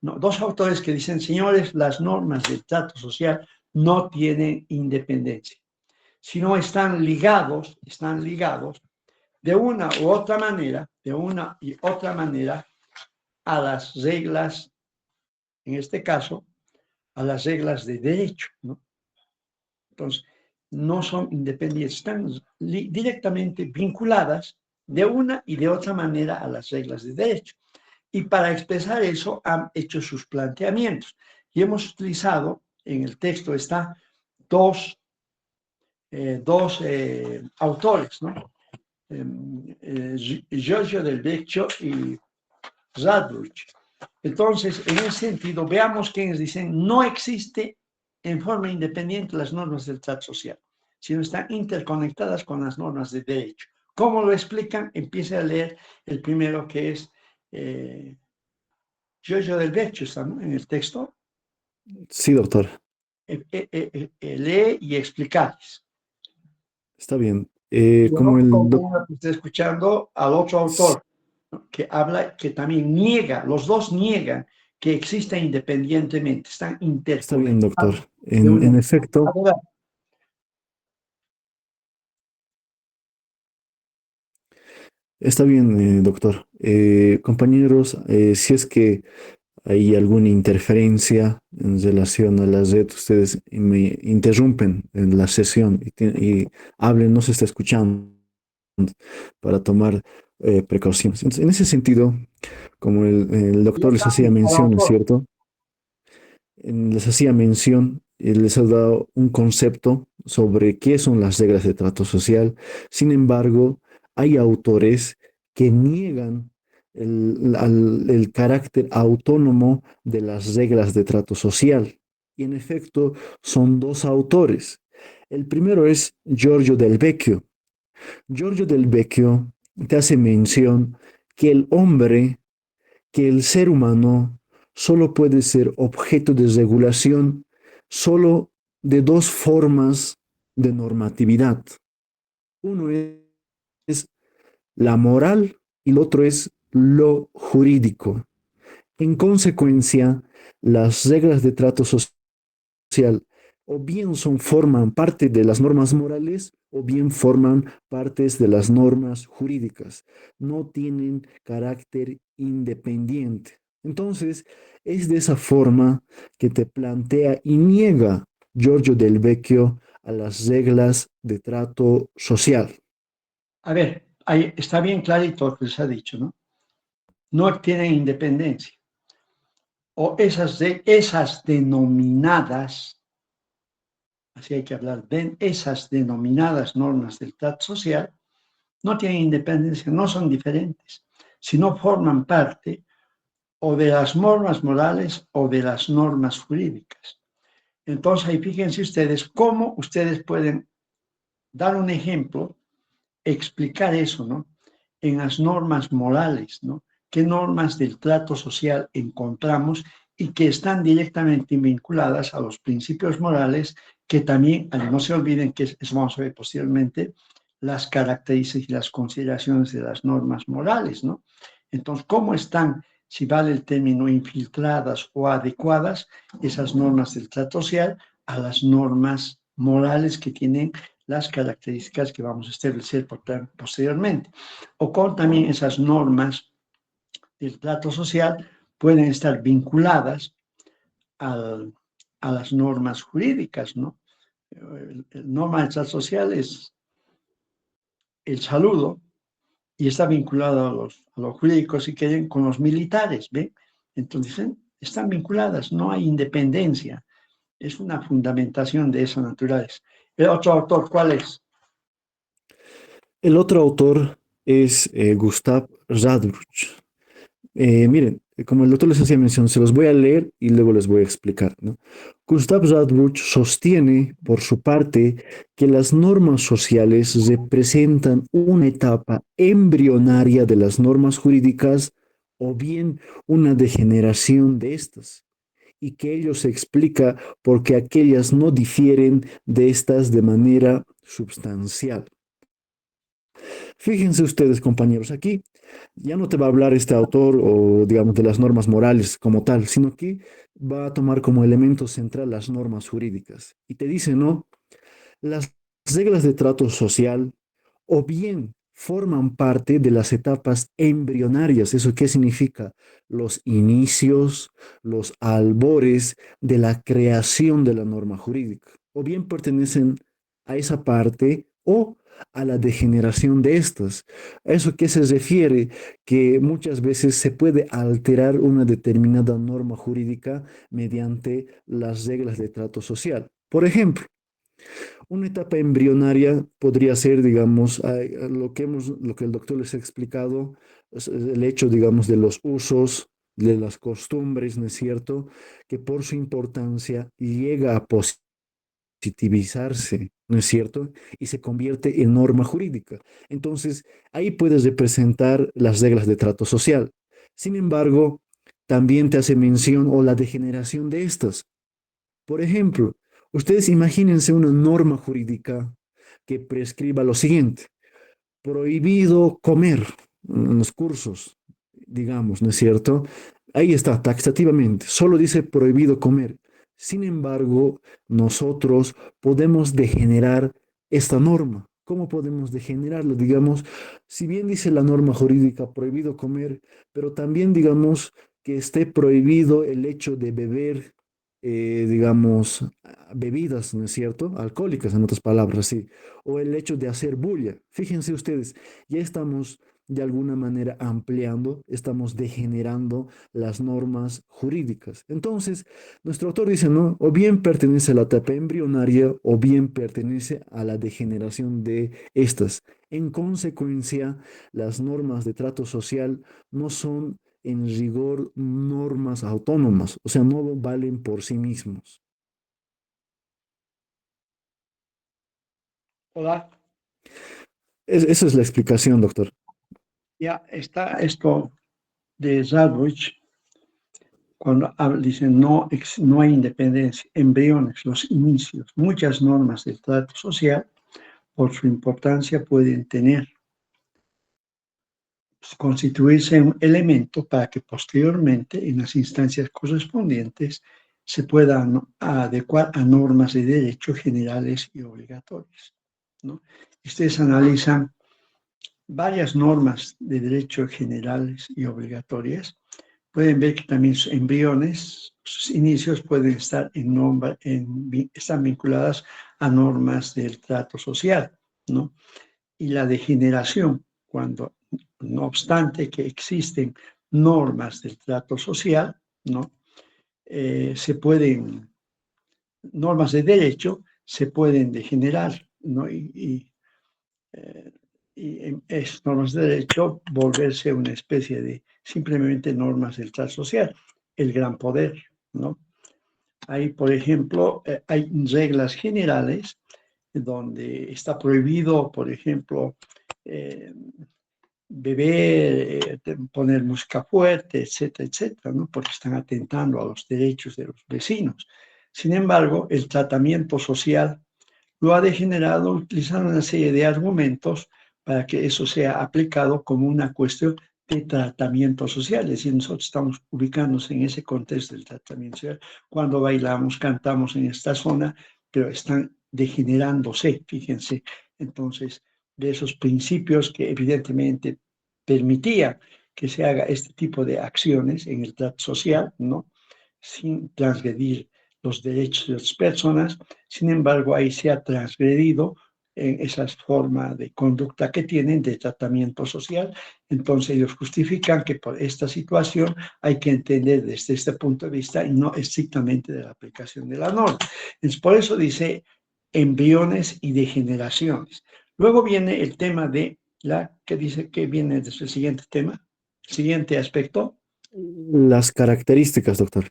No, dos autores que dicen, señores, las normas del trato social no tienen independencia, sino están ligados de una u otra manera, a las reglas, en este caso, a las reglas de derecho, ¿no? Entonces, no son independientes, están directamente vinculadas de una y de otra manera a las reglas de derecho. Y para expresar eso han hecho sus planteamientos. Y hemos utilizado, en el texto está dos autores, ¿no? Giorgio Del Vecchio y Radbruch. Entonces, en ese sentido, veamos quienes dicen, no existe en forma independiente las normas del trato social, sino están interconectadas con las normas de derecho. ¿Cómo lo explican? Empiece a leer el primero que es Giorgio Del Vecchio, ¿está, no? En el texto. Sí, doctor. Lee y explicarles. Está bien. Yo Como el estoy escuchando al otro autor, ¿no? Que habla, que también niega, los dos niegan que exista independientemente, están Está bien, doctor. interconectados. En efecto, está bien, doctor. Compañeros, si es que hay alguna interferencia en relación a la red, ustedes me interrumpen en la sesión y hablen, no se está escuchando para tomar precauciones. Entonces, en ese sentido, como el Ya doctor les hacía estamos al mención, ¿es autor. cierto? Les hacía mención, les ha dado un concepto sobre qué son las reglas de trato social. Sin embargo, hay autores que niegan el carácter autónomo de las reglas de trato social. Y en efecto, son dos autores. El primero es Giorgio Del Vecchio. Giorgio Del Vecchio te hace mención que que el ser humano solo puede ser objeto de regulación solo de dos formas de normatividad. Uno es la moral y el otro es lo jurídico. En consecuencia, las reglas de trato social o bien forman parte de las normas morales o bien forman partes de las normas jurídicas. No tienen carácter independiente. Entonces, es de esa forma que te plantea y niega Giorgio Del Vecchio a las reglas de trato social. A ver, ahí está bien clarito lo que se ha dicho, ¿no? No tienen independencia. O esas denominadas, así hay que hablar, esas denominadas normas del trato social, no tienen independencia, no son diferentes, sino forman parte o de las normas morales o de las normas jurídicas. Entonces, ahí fíjense ustedes cómo ustedes pueden dar un ejemplo, explicar eso, ¿no? En las normas morales, ¿no? ¿Qué normas del trato social encontramos y que están directamente vinculadas a los principios morales que también, no se olviden que eso vamos a ver posteriormente, las características y las consideraciones de las normas morales, ¿no? Entonces, ¿cómo están, si vale el término, infiltradas o adecuadas esas normas del trato social a las normas morales que tienen las características que vamos a establecer posteriormente? O con también esas normas del trato social pueden estar vinculadas a las normas jurídicas, ¿no? El norma del trato social es el saludo y está vinculado a los jurídicos, si quieren, con los militares, ¿ven? Entonces, están vinculadas, no hay independencia, es una fundamentación de esas naturales. ¿El otro autor cuál es? El otro autor es Gustav Radbruch. Miren, como el doctor les hacía mención, se los voy a leer y luego les voy a explicar, ¿no? Gustav Radbruch sostiene, por su parte, que las normas sociales representan una etapa embrionaria de las normas jurídicas o bien una degeneración de estas, y que ello se explica porque aquellas no difieren de estas de manera substancial. Fíjense ustedes, compañeros, aquí ya no te va a hablar este autor o, digamos, de las normas morales como tal, sino que va a tomar como elemento central las normas jurídicas. Y te dice, ¿no? Las reglas de trato social o bien forman parte de las etapas embrionarias. ¿Eso qué significa? Los inicios, los albores de la creación de la norma jurídica. O bien pertenecen a esa parte o a la degeneración de estas. ¿A eso qué se refiere? Que muchas veces se puede alterar una determinada norma jurídica mediante las reglas de trato social. Por ejemplo, una etapa embrionaria podría ser, digamos, lo que el doctor les ha explicado, es el hecho, digamos, de los usos, de las costumbres, ¿no es cierto? Que por su importancia llega a positivizarse, ¿no es cierto? Y se convierte en norma jurídica. Entonces, ahí puedes representar las reglas de trato social. Sin embargo, también te hace mención o la degeneración de estas. Por ejemplo, ustedes imagínense una norma jurídica que prescriba lo siguiente: prohibido comer en los cursos, digamos, ¿no es cierto? Ahí está, taxativamente, solo dice prohibido comer. Sin embargo, nosotros podemos degenerar esta norma. ¿Cómo podemos degenerarlo? Digamos, si bien dice la norma jurídica prohibido comer, pero también digamos que esté prohibido el hecho de beber, digamos, bebidas, ¿no es cierto? Alcohólicas, en otras palabras, sí. O el hecho de hacer bulla. Fíjense ustedes, ya estamos de alguna manera ampliando, estamos degenerando las normas jurídicas. Entonces, nuestro autor dice, ¿no? O bien pertenece a la etapa embrionaria o bien pertenece a la degeneración de estas. En consecuencia, las normas de trato social no son en rigor normas autónomas, o sea, no valen por sí mismos. Hola, Esa es la explicación, doctor. ya está esto de Radbruch, cuando dicen no hay independencia, embriones, los inicios, muchas normas del trato social, por su importancia, pueden constituirse un elemento para que posteriormente, en las instancias correspondientes, se puedan adecuar a normas de derecho generales y obligatorias, ¿no? Ustedes analizan varias normas de derecho generales y obligatorias, pueden ver que también sus embriones, sus inicios pueden estar están vinculadas a normas del trato social, ¿no? Y la degeneración, cuando, no obstante que existen normas del trato social, ¿no? Se pueden, normas de derecho se pueden degenerar, ¿no? Eh, y en esas normas de derecho volverse una especie de simplemente normas del trato social, el gran poder, ¿no? Hay, por ejemplo, hay reglas generales donde está prohibido, por ejemplo, eh, beber, poner música fuerte, etcétera, etcétera, ¿no? Porque están atentando a los derechos de los vecinos. Sin embargo, el tratamiento social lo ha degenerado utilizando una serie de argumentos para que eso sea aplicado como una cuestión de tratamiento social. Es decir, nosotros estamos ubicándonos en ese contexto del tratamiento social cuando bailamos, cantamos en esta zona, pero están degenerándose, fíjense. Entonces, de esos principios que evidentemente permitían que se haga este tipo de acciones en el trato social, ¿no? Sin transgredir los derechos de las personas. Sin embargo, ahí se ha transgredido en esas formas de conducta que tienen de tratamiento social. Entonces ellos justifican que por esta situación hay que entender desde este punto de vista y no estrictamente de la aplicación de la norma. Entonces, por eso dice embriones y degeneraciones. Luego viene el tema de la que dice que viene desde el siguiente tema, siguiente aspecto. Las características, doctor.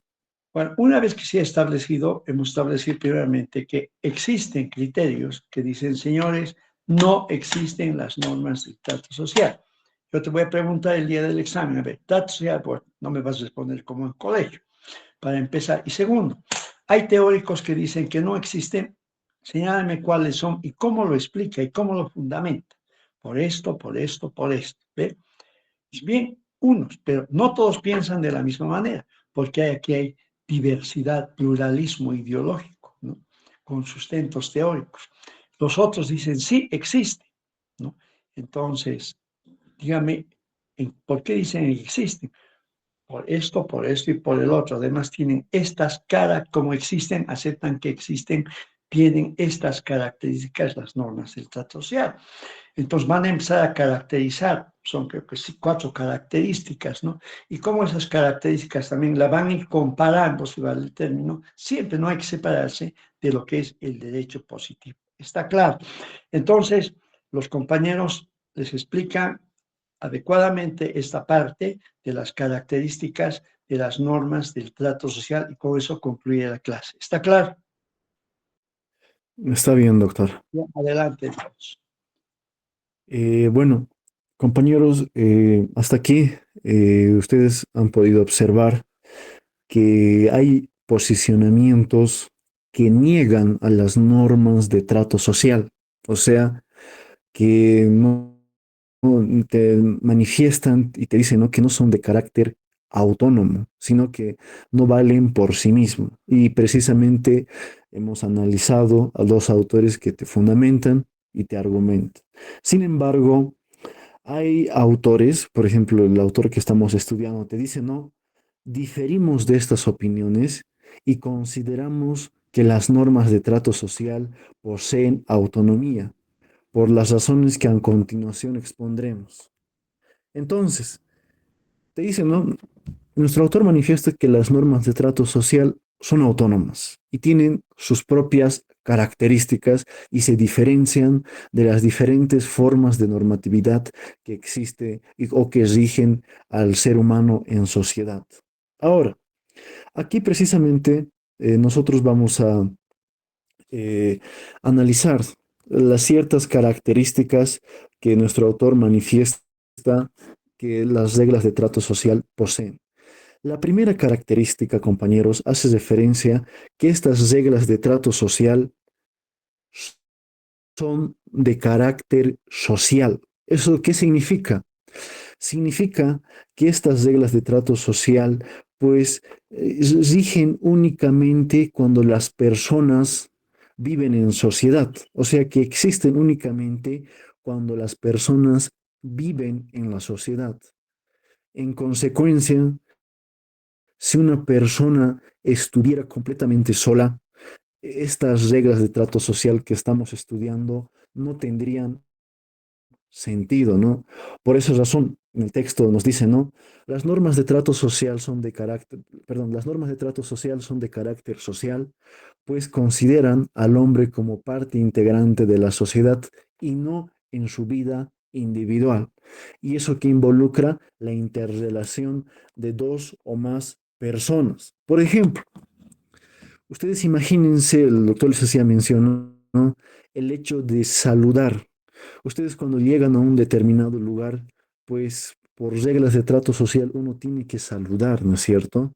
Bueno, una vez que se ha establecido, hemos establecido primeramente que existen criterios que dicen, señores, no existen las normas del trato social. Yo te voy a preguntar el día del examen, a ver, trato social, pues no me vas a responder como en colegio, para empezar. Y segundo, hay teóricos que dicen que no existen, señálame cuáles son y cómo lo explica y cómo lo fundamenta. Por esto, por esto, por esto. ¿Ve? Bien, unos, pero no todos piensan de la misma manera, porque aquí hay diversidad, pluralismo ideológico, ¿no? Con sustentos teóricos. Los otros dicen, sí, existe, ¿no? Entonces, dígame, ¿por qué dicen que existen? Por esto y por el otro. Además, tienen estas caras, como existen, aceptan que existen, tienen estas características, las normas del trato social. Entonces van a empezar a caracterizar, son creo que sí, 4 características, ¿no? Y como esas características también la van a ir comparando, si vale el término, siempre no hay que separarse de lo que es el derecho positivo. ¿Está claro? Entonces, los compañeros les explican adecuadamente esta parte de las características de las normas del trato social y con eso concluye la clase. ¿Está claro? Está bien, doctor. Bien, adelante. Bueno, compañeros, hasta aquí ustedes han podido observar que hay posicionamientos que niegan a las normas de trato social, o sea, que no te manifiestan y te dicen, ¿no?, que no son de carácter autónomo, sino que no valen por sí mismos. Y precisamente hemos analizado a dos autores que te fundamentan y te argumentan. Sin embargo, hay autores, por ejemplo, el autor que estamos estudiando te dice, no, diferimos de estas opiniones y consideramos que las normas de trato social poseen autonomía, por las razones que a continuación expondremos. Entonces, te dice, ¿no? Nuestro autor manifiesta que las normas de trato social son autónomas y tienen sus propias características y se diferencian de las diferentes formas de normatividad que existe o que rigen al ser humano en sociedad. Ahora, aquí precisamente nosotros vamos a eh, analizar las ciertas características que nuestro autor manifiesta que las reglas de trato social poseen. La primera característica, compañeros, hace referencia que estas reglas de trato social son de carácter social. ¿Eso qué significa? Significa que estas reglas de trato social, pues, rigen únicamente cuando las personas viven en sociedad, o sea que existen únicamente cuando las personas viven en la sociedad. En consecuencia, si una persona estuviera completamente sola, estas reglas de trato social que estamos estudiando no tendrían sentido, ¿no? Por esa razón, en el texto nos dice, ¿no? Las normas de trato social son de carácter, perdón, las normas de trato social son de carácter social, pues consideran al hombre como parte integrante de la sociedad y no en su vida individual. Y eso que involucra la interrelación de dos o más personas. Por ejemplo, ustedes imagínense, el doctor les hacía mención, ¿no? El hecho de saludar. Ustedes cuando llegan a un determinado lugar, pues por reglas de trato social uno tiene que saludar, ¿no es cierto?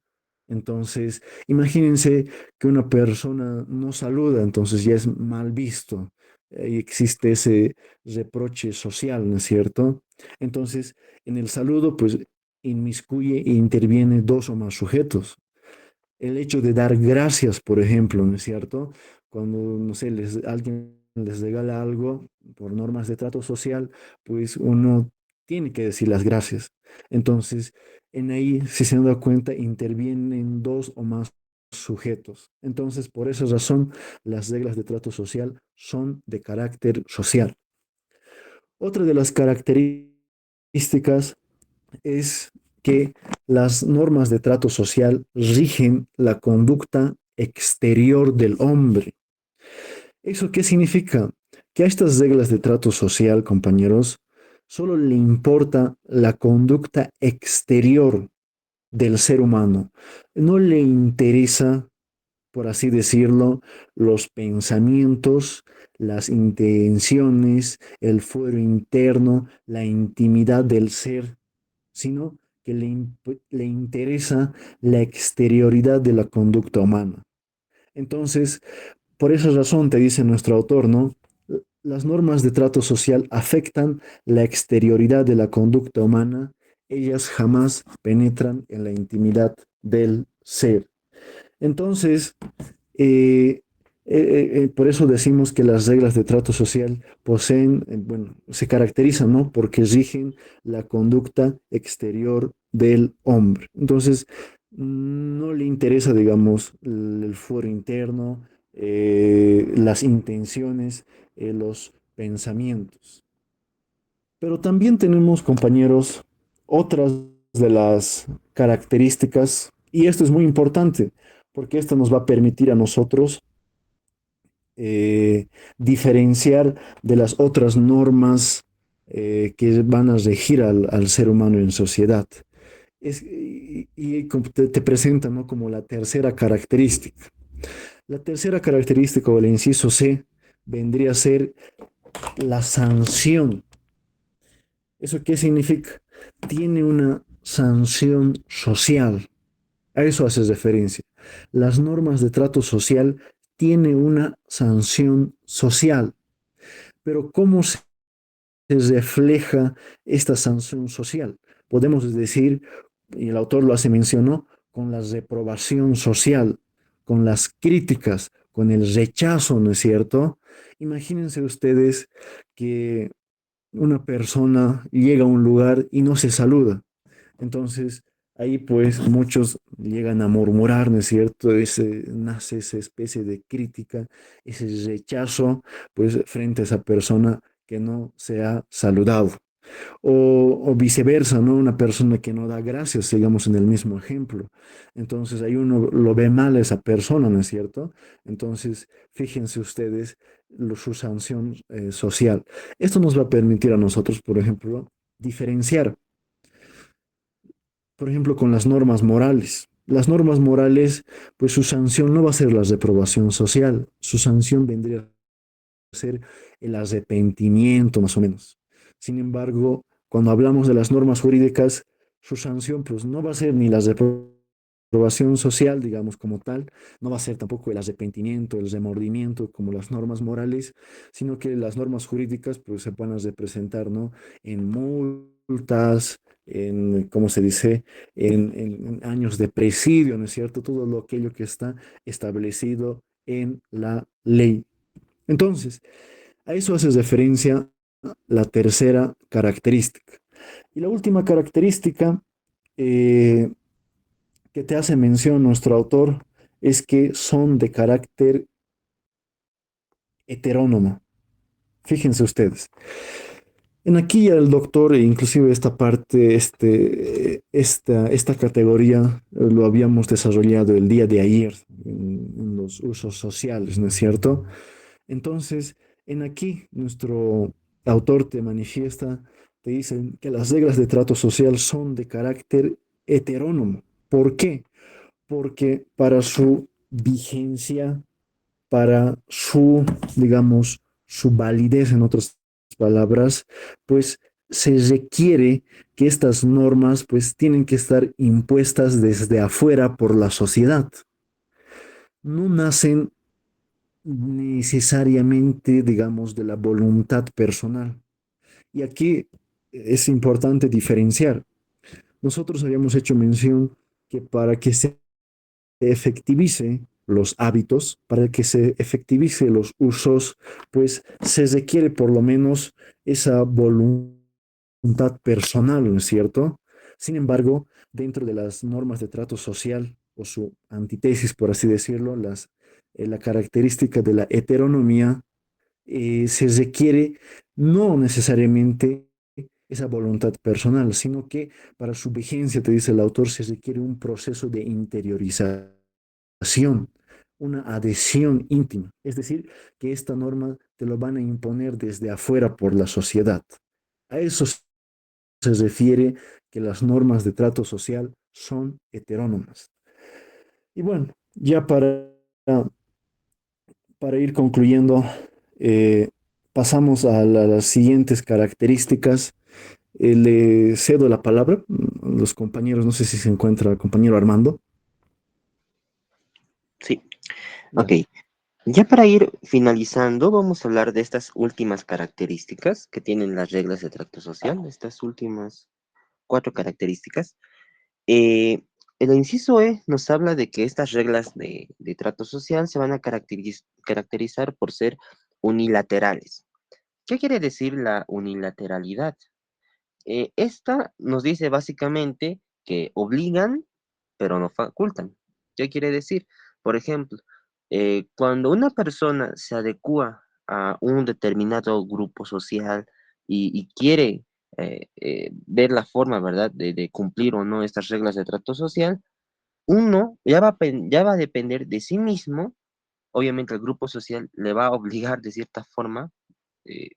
Entonces, imagínense que una persona no saluda, entonces ya es mal visto. Ahí existe ese reproche social, ¿no es cierto? Entonces, en el saludo, pues inmiscuye e interviene dos o más sujetos. El hecho de dar gracias, por ejemplo, ¿no es cierto? Cuando, no sé, alguien les regala algo por normas de trato social, pues uno tiene que decir las gracias. Entonces, en ahí, si se han dado cuenta, intervienen dos o más sujetos. Entonces, por esa razón, las reglas de trato social son de carácter social. Otra de las características es que las normas de trato social rigen la conducta exterior del hombre. ¿Eso qué significa? Que a estas reglas de trato social, compañeros, solo le importa la conducta exterior del ser humano. No le interesa, por así decirlo, los pensamientos, las intenciones, el fuero interno, la intimidad del ser, sino que le interesa la exterioridad de la conducta humana. Entonces, por esa razón te dice nuestro autor, ¿no? Las normas de trato social afectan la exterioridad de la conducta humana, ellas jamás penetran en la intimidad del ser. Entonces, eh, por eso decimos que las reglas de trato social poseen, bueno, se caracterizan, ¿no? Porque rigen la conducta exterior del hombre. Entonces, no le interesa, digamos, el fuero interno, las intenciones, los pensamientos. Pero también tenemos, compañeros, otras de las características, y esto es muy importante, porque esto nos va a permitir a nosotros diferenciar de las otras normas que van a regir al ser humano en sociedad. Como te presentan, ¿no? Como la tercera característica. La tercera característica o el inciso C vendría a ser la sanción. ¿Eso qué significa? Tiene una sanción social. A eso haces referencia. Las normas de trato social tienen una sanción social. Pero ¿cómo se refleja esta sanción social? Podemos decir, y el autor lo hace mención, ¿no? Con la reprobación social, con las críticas, con el rechazo, ¿no es cierto? Imagínense ustedes que una persona llega a un lugar y no se saluda. Entonces, ahí pues muchos llegan a murmurar, ¿no es cierto? Nace esa especie de crítica, ese rechazo, pues frente a esa persona que no se ha saludado. O viceversa, ¿no? Una persona que no da gracias, sigamos en el mismo ejemplo. Entonces ahí uno lo ve mal a esa persona, ¿no es cierto? Entonces, fíjense ustedes su sanción social. Esto nos va a permitir a nosotros, por ejemplo, diferenciar, por ejemplo, con las normas morales. Las normas morales, pues su sanción no va a ser la reprobación social, su sanción vendría a ser el arrepentimiento, más o menos. Sin embargo, cuando hablamos de las normas jurídicas, su sanción pues no va a ser ni la reprobación social, digamos como tal, no va a ser tampoco el arrepentimiento, el remordimiento como las normas morales, sino que las normas jurídicas pues se van a representar, ¿no? En multas, en, ¿cómo se dice? En años de presidio, ¿no es cierto? Todo lo aquello que está establecido en la ley. Entonces, a eso hace referencia la tercera característica. Y la última característica eh, que te hace mención nuestro autor es que son de carácter heterónoma. Fíjense ustedes. En aquí ya el doctor, e inclusive esta parte, esta categoría, lo habíamos desarrollado el día de ayer en los usos sociales, ¿no es cierto? Entonces, en aquí nuestro autor te manifiesta, te dicen que las reglas de trato social son de carácter heterónomo. ¿Por qué? Porque para su vigencia, para su, digamos, su validez, en otras palabras, pues se requiere que estas normas pues tienen que estar impuestas desde afuera por la sociedad. No nacen necesariamente, digamos, de la voluntad personal. Y aquí es importante diferenciar. Nosotros habíamos hecho mención que para que se efectivice los hábitos, para que se efectivice los usos, pues se requiere por lo menos esa voluntad personal, ¿no es cierto? Sin embargo, dentro de las normas de trato social o su antítesis, por así decirlo, la característica de la heteronomía, se requiere no necesariamente esa voluntad personal, sino que para su vigencia, te dice el autor, se requiere un proceso de interiorización, una adhesión íntima. Es decir, que esta norma te lo van a imponer desde afuera por la sociedad. A eso se refiere que las normas de trato social son heterónomas. Y bueno, ya para ir concluyendo, pasamos a las siguientes características. Le cedo la palabra a los compañeros, no sé si se encuentra el compañero Armando. Sí, ok. Ya. Ya para ir finalizando, vamos a hablar de estas últimas características que tienen las reglas de trato social, estas últimas 4 características. Eh, el inciso E nos habla de que estas reglas de trato social se van a caracterizar por ser unilaterales. ¿Qué quiere decir la unilateralidad? Esta nos dice básicamente que obligan, pero no facultan. ¿Qué quiere decir? Por ejemplo, cuando una persona se adecua a un determinado grupo social y quiere ver la forma, ¿verdad?, de cumplir o no estas reglas de trato social, uno ya va a depender de sí mismo. Obviamente el grupo social le va a obligar de cierta forma, eh,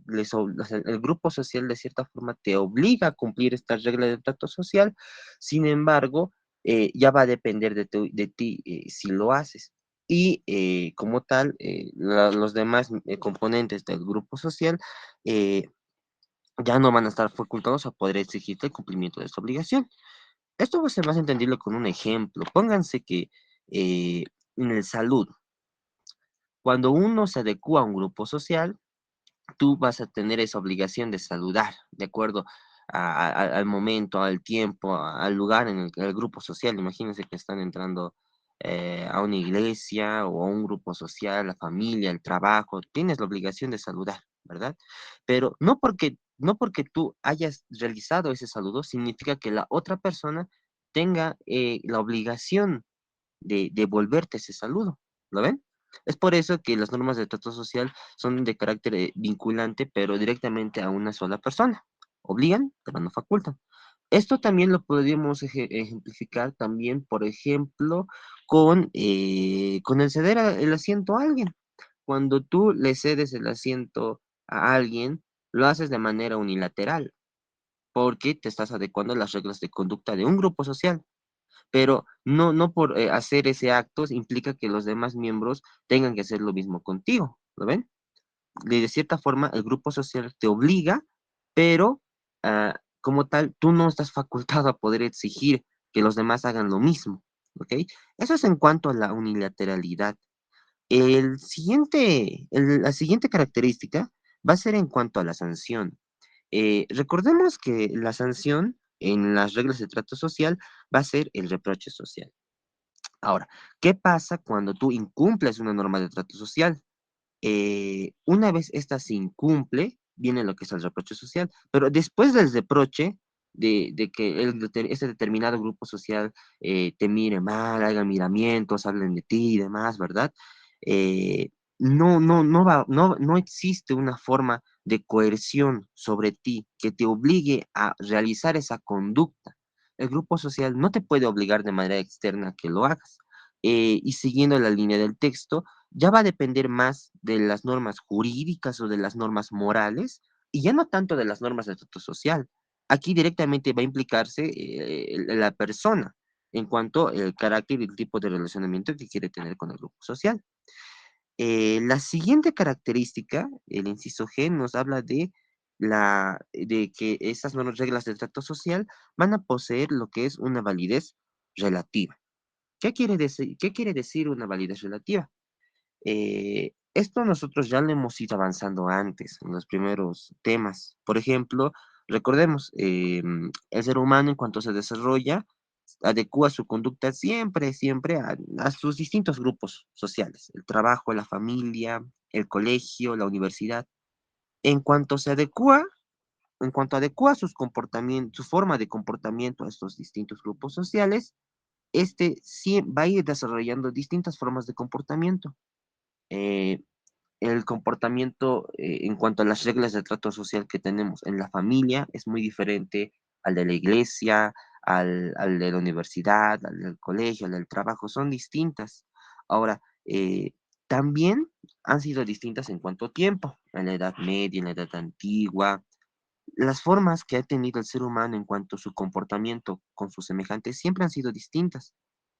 o sea, el grupo social de cierta forma te obliga a cumplir estas reglas de trato social. Sin embargo, ya va a depender de ti si lo haces. Y como tal, los demás componentes del grupo social eh, ya no van a estar facultados a poder exigirte el cumplimiento de esta obligación. Esto va a ser más entendible con un ejemplo. Pónganse que eh, en el salud, cuando uno se adecua a un grupo social, tú vas a tener esa obligación de saludar, de acuerdo al momento, al tiempo, al lugar en el grupo social. Imagínense que están entrando a una iglesia o a un grupo social, la familia, el trabajo. Tienes la obligación de saludar, ¿verdad? Pero no porque tú hayas realizado ese saludo, significa que la otra persona tenga la obligación de devolverte ese saludo. ¿Lo ven? Es por eso que las normas de trato social son de carácter vinculante, pero directamente a una sola persona. Obligan, pero no facultan. Esto también lo podríamos ejemplificar también, por ejemplo, con el ceder el asiento a alguien. Cuando tú le cedes el asiento a alguien, lo haces de manera unilateral, porque te estás adecuando a las reglas de conducta de un grupo social. Pero no por hacer ese acto implica que los demás miembros tengan que hacer lo mismo contigo, ¿lo ven? De cierta forma, el grupo social te obliga, pero como tal, tú no estás facultado a poder exigir que los demás hagan lo mismo, ¿ok? Eso es en cuanto a la unilateralidad. La siguiente característica va a ser en cuanto a la sanción. Recordemos que la sanción en las reglas de trato social va a ser el reproche social. Ahora, ¿qué pasa cuando tú incumples una norma de trato social? Una vez esta se incumple, viene lo que es el reproche social, pero después del reproche, de que este determinado grupo social te mire mal, haga miramientos, hablen de ti y demás, ¿verdad? no existe una forma de coerción sobre ti que te obligue a realizar esa conducta. El grupo social no te puede obligar de manera externa a que lo hagas. Y siguiendo la línea del texto, ya va a depender más de las normas jurídicas o de las normas morales, y ya no tanto de las normas de trato social. Aquí directamente va a implicarse la persona en cuanto al carácter y el tipo de relacionamiento que quiere tener con el grupo social. La siguiente característica, el inciso G, nos habla de que esas nuevas reglas de trato social van a poseer lo que es una validez relativa. ¿Qué quiere decir una validez relativa? Esto nosotros ya lo hemos ido avanzando antes, en los primeros temas. Por ejemplo, recordemos, el ser humano en cuanto se desarrolla, adecúa su conducta siempre a sus distintos grupos sociales, el trabajo, la familia, el colegio, la universidad. En cuanto se adecúa, en cuanto adecúa sus comportamientos, su forma de comportamiento a estos distintos grupos sociales, va a ir desarrollando distintas formas de comportamiento. Eh, el comportamiento en cuanto a las reglas de trato social que tenemos en la familia es muy diferente al de la iglesia, al de la universidad, al del colegio, al del trabajo, son distintas. Ahora, también han sido distintas en cuanto a tiempo, en la Edad Media, en la Edad Antigua. Las formas que ha tenido el ser humano en cuanto a su comportamiento con sus semejantes siempre han sido distintas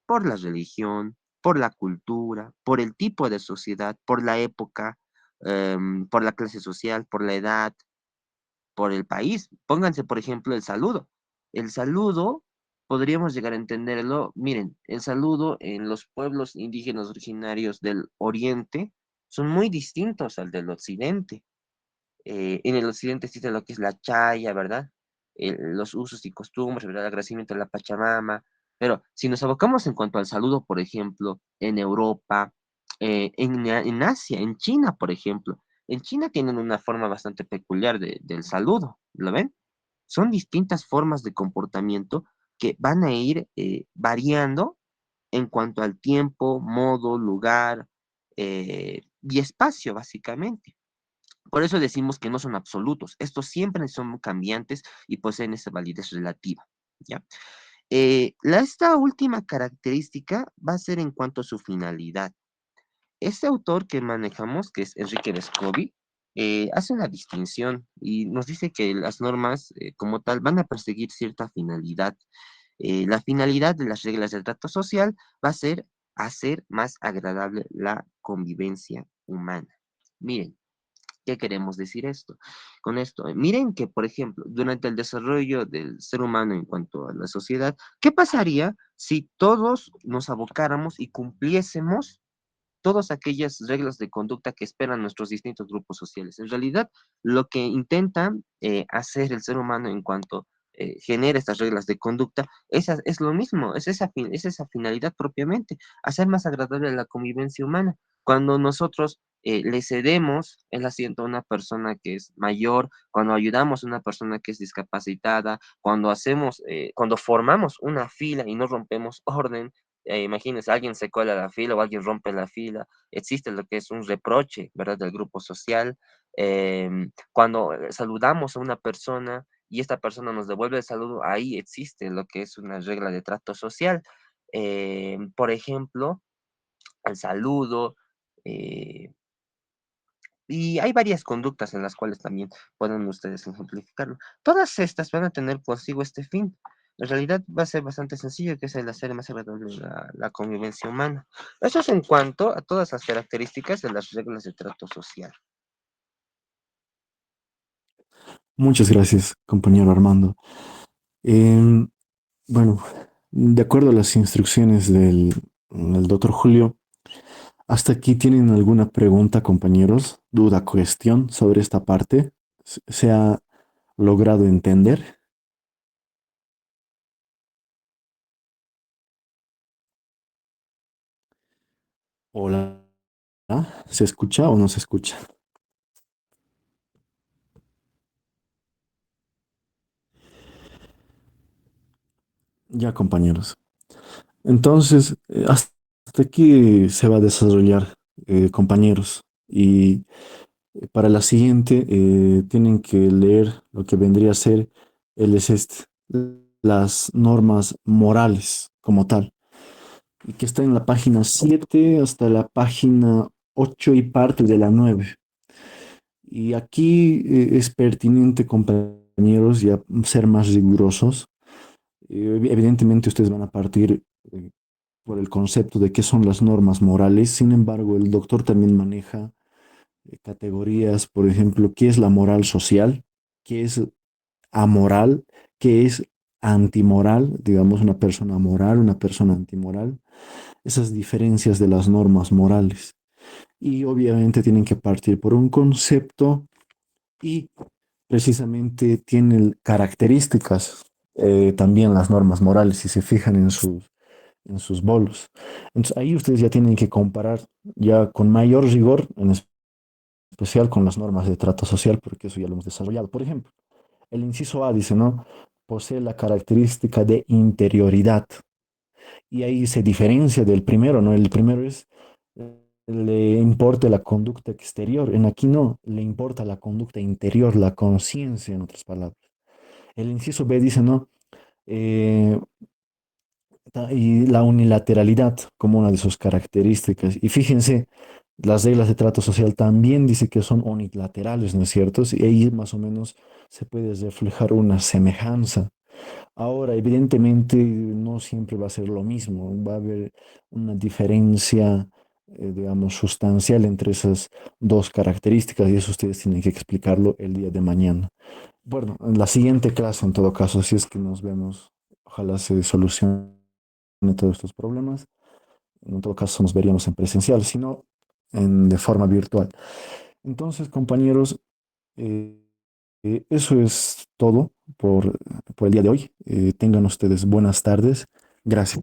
por la religión, por la cultura, por el tipo de sociedad, por la época, por la clase social, por la edad, por el país. Pónganse, por ejemplo, el saludo. El saludo, podríamos llegar a entenderlo, miren, el saludo en los pueblos indígenas originarios del oriente son muy distintos al del occidente. En el occidente existe lo que es la chaya, ¿verdad? Los usos y costumbres, ¿verdad? El agradecimiento a la Pachamama. Pero si nos abocamos en cuanto al saludo, por ejemplo, en Europa, en Asia, en China, por ejemplo, en China tienen una forma bastante peculiar del saludo, ¿lo ven? Son distintas formas de comportamiento que van a ir variando en cuanto al tiempo, modo, lugar y espacio, básicamente. Por eso decimos que no son absolutos. Estos siempre son cambiantes y poseen esa validez relativa. ¿Ya? Esta última característica va a ser en cuanto a su finalidad. Este autor que manejamos, que es Enrique Vescovi, hace una distinción y nos dice que las normas como tal van a perseguir cierta finalidad. La finalidad de las reglas del trato social va a ser hacer más agradable la convivencia humana. Miren, ¿qué queremos decir con esto? Miren que, por ejemplo, durante el desarrollo del ser humano en cuanto a la sociedad, ¿qué pasaría si todos nos abocáramos y cumpliésemos todas aquellas reglas de conducta que esperan nuestros distintos grupos sociales? En realidad, lo que intenta hacer el ser humano en cuanto genera estas reglas de conducta es lo mismo, es esa finalidad propiamente, hacer más agradable la convivencia humana. Cuando nosotros le cedemos el asiento a una persona que es mayor, cuando ayudamos a una persona que es discapacitada, cuando formamos una fila y no rompemos orden, imagínense, alguien se cuela la fila o alguien rompe la fila, existe lo que es un reproche, ¿verdad?, del grupo social. Cuando saludamos a una persona y esta persona nos devuelve el saludo, ahí existe lo que es una regla de trato social. Por ejemplo, el saludo, eh, y hay varias conductas en las cuales también pueden ustedes ejemplificarlo. Todas estas van a tener consigo este fin. En realidad va a ser bastante sencillo, que es el hacer más agradable la convivencia humana. Eso es en cuanto a todas las características de las reglas de trato social. Muchas gracias, compañero Armando. Em, bueno, de acuerdo a las instrucciones del doctor Julio, ¿hasta aquí tienen alguna pregunta, compañeros? ¿Duda, cuestión sobre esta parte? ¿Se ha logrado entender? Hola, ¿se escucha o no se escucha? Ya, compañeros. Entonces, hasta aquí se va a desarrollar, compañeros. Y para la siguiente tienen que leer lo que vendría a ser el SEST, las normas morales como tal, y que está en la página 7 hasta la página 8 y parte de la 9. Y aquí es pertinente, compañeros, ya ser más rigurosos. Evidentemente ustedes van a partir por el concepto de qué son las normas morales. Sin embargo, el doctor también maneja categorías, por ejemplo, qué es la moral social, qué es amoral, qué es antimoral, digamos, una persona moral, una persona antimoral, esas diferencias de las normas morales. Y obviamente tienen que partir por un concepto y precisamente tienen características también las normas morales, si se fijan en sus bolos. Entonces ahí ustedes ya tienen que comparar ya con mayor rigor, en especial con las normas de trato social, porque eso ya lo hemos desarrollado. Por ejemplo, el inciso A dice, ¿no? Posee la característica de interioridad. Y ahí se diferencia del primero, ¿no? El primero es, le importa la conducta exterior. En aquí no, le importa la conducta interior, la conciencia, en otras palabras. El inciso B dice, ¿no? Eh, y la unilateralidad como una de sus características. Y fíjense, las reglas de trato social también dice que son unilaterales, ¿no es cierto? Y ahí más o menos se puede reflejar una semejanza. Ahora, evidentemente, no siempre va a ser lo mismo, va a haber una diferencia, digamos, sustancial entre esas dos características y eso ustedes tienen que explicarlo el día de mañana. Bueno, en la siguiente clase, en todo caso, si es que nos vemos, ojalá se solucione todos estos problemas. En todo caso, nos veríamos en presencial, sino de forma virtual. Entonces, compañeros, eh, eso es todo por el día de hoy. Tengan ustedes buenas tardes. Gracias.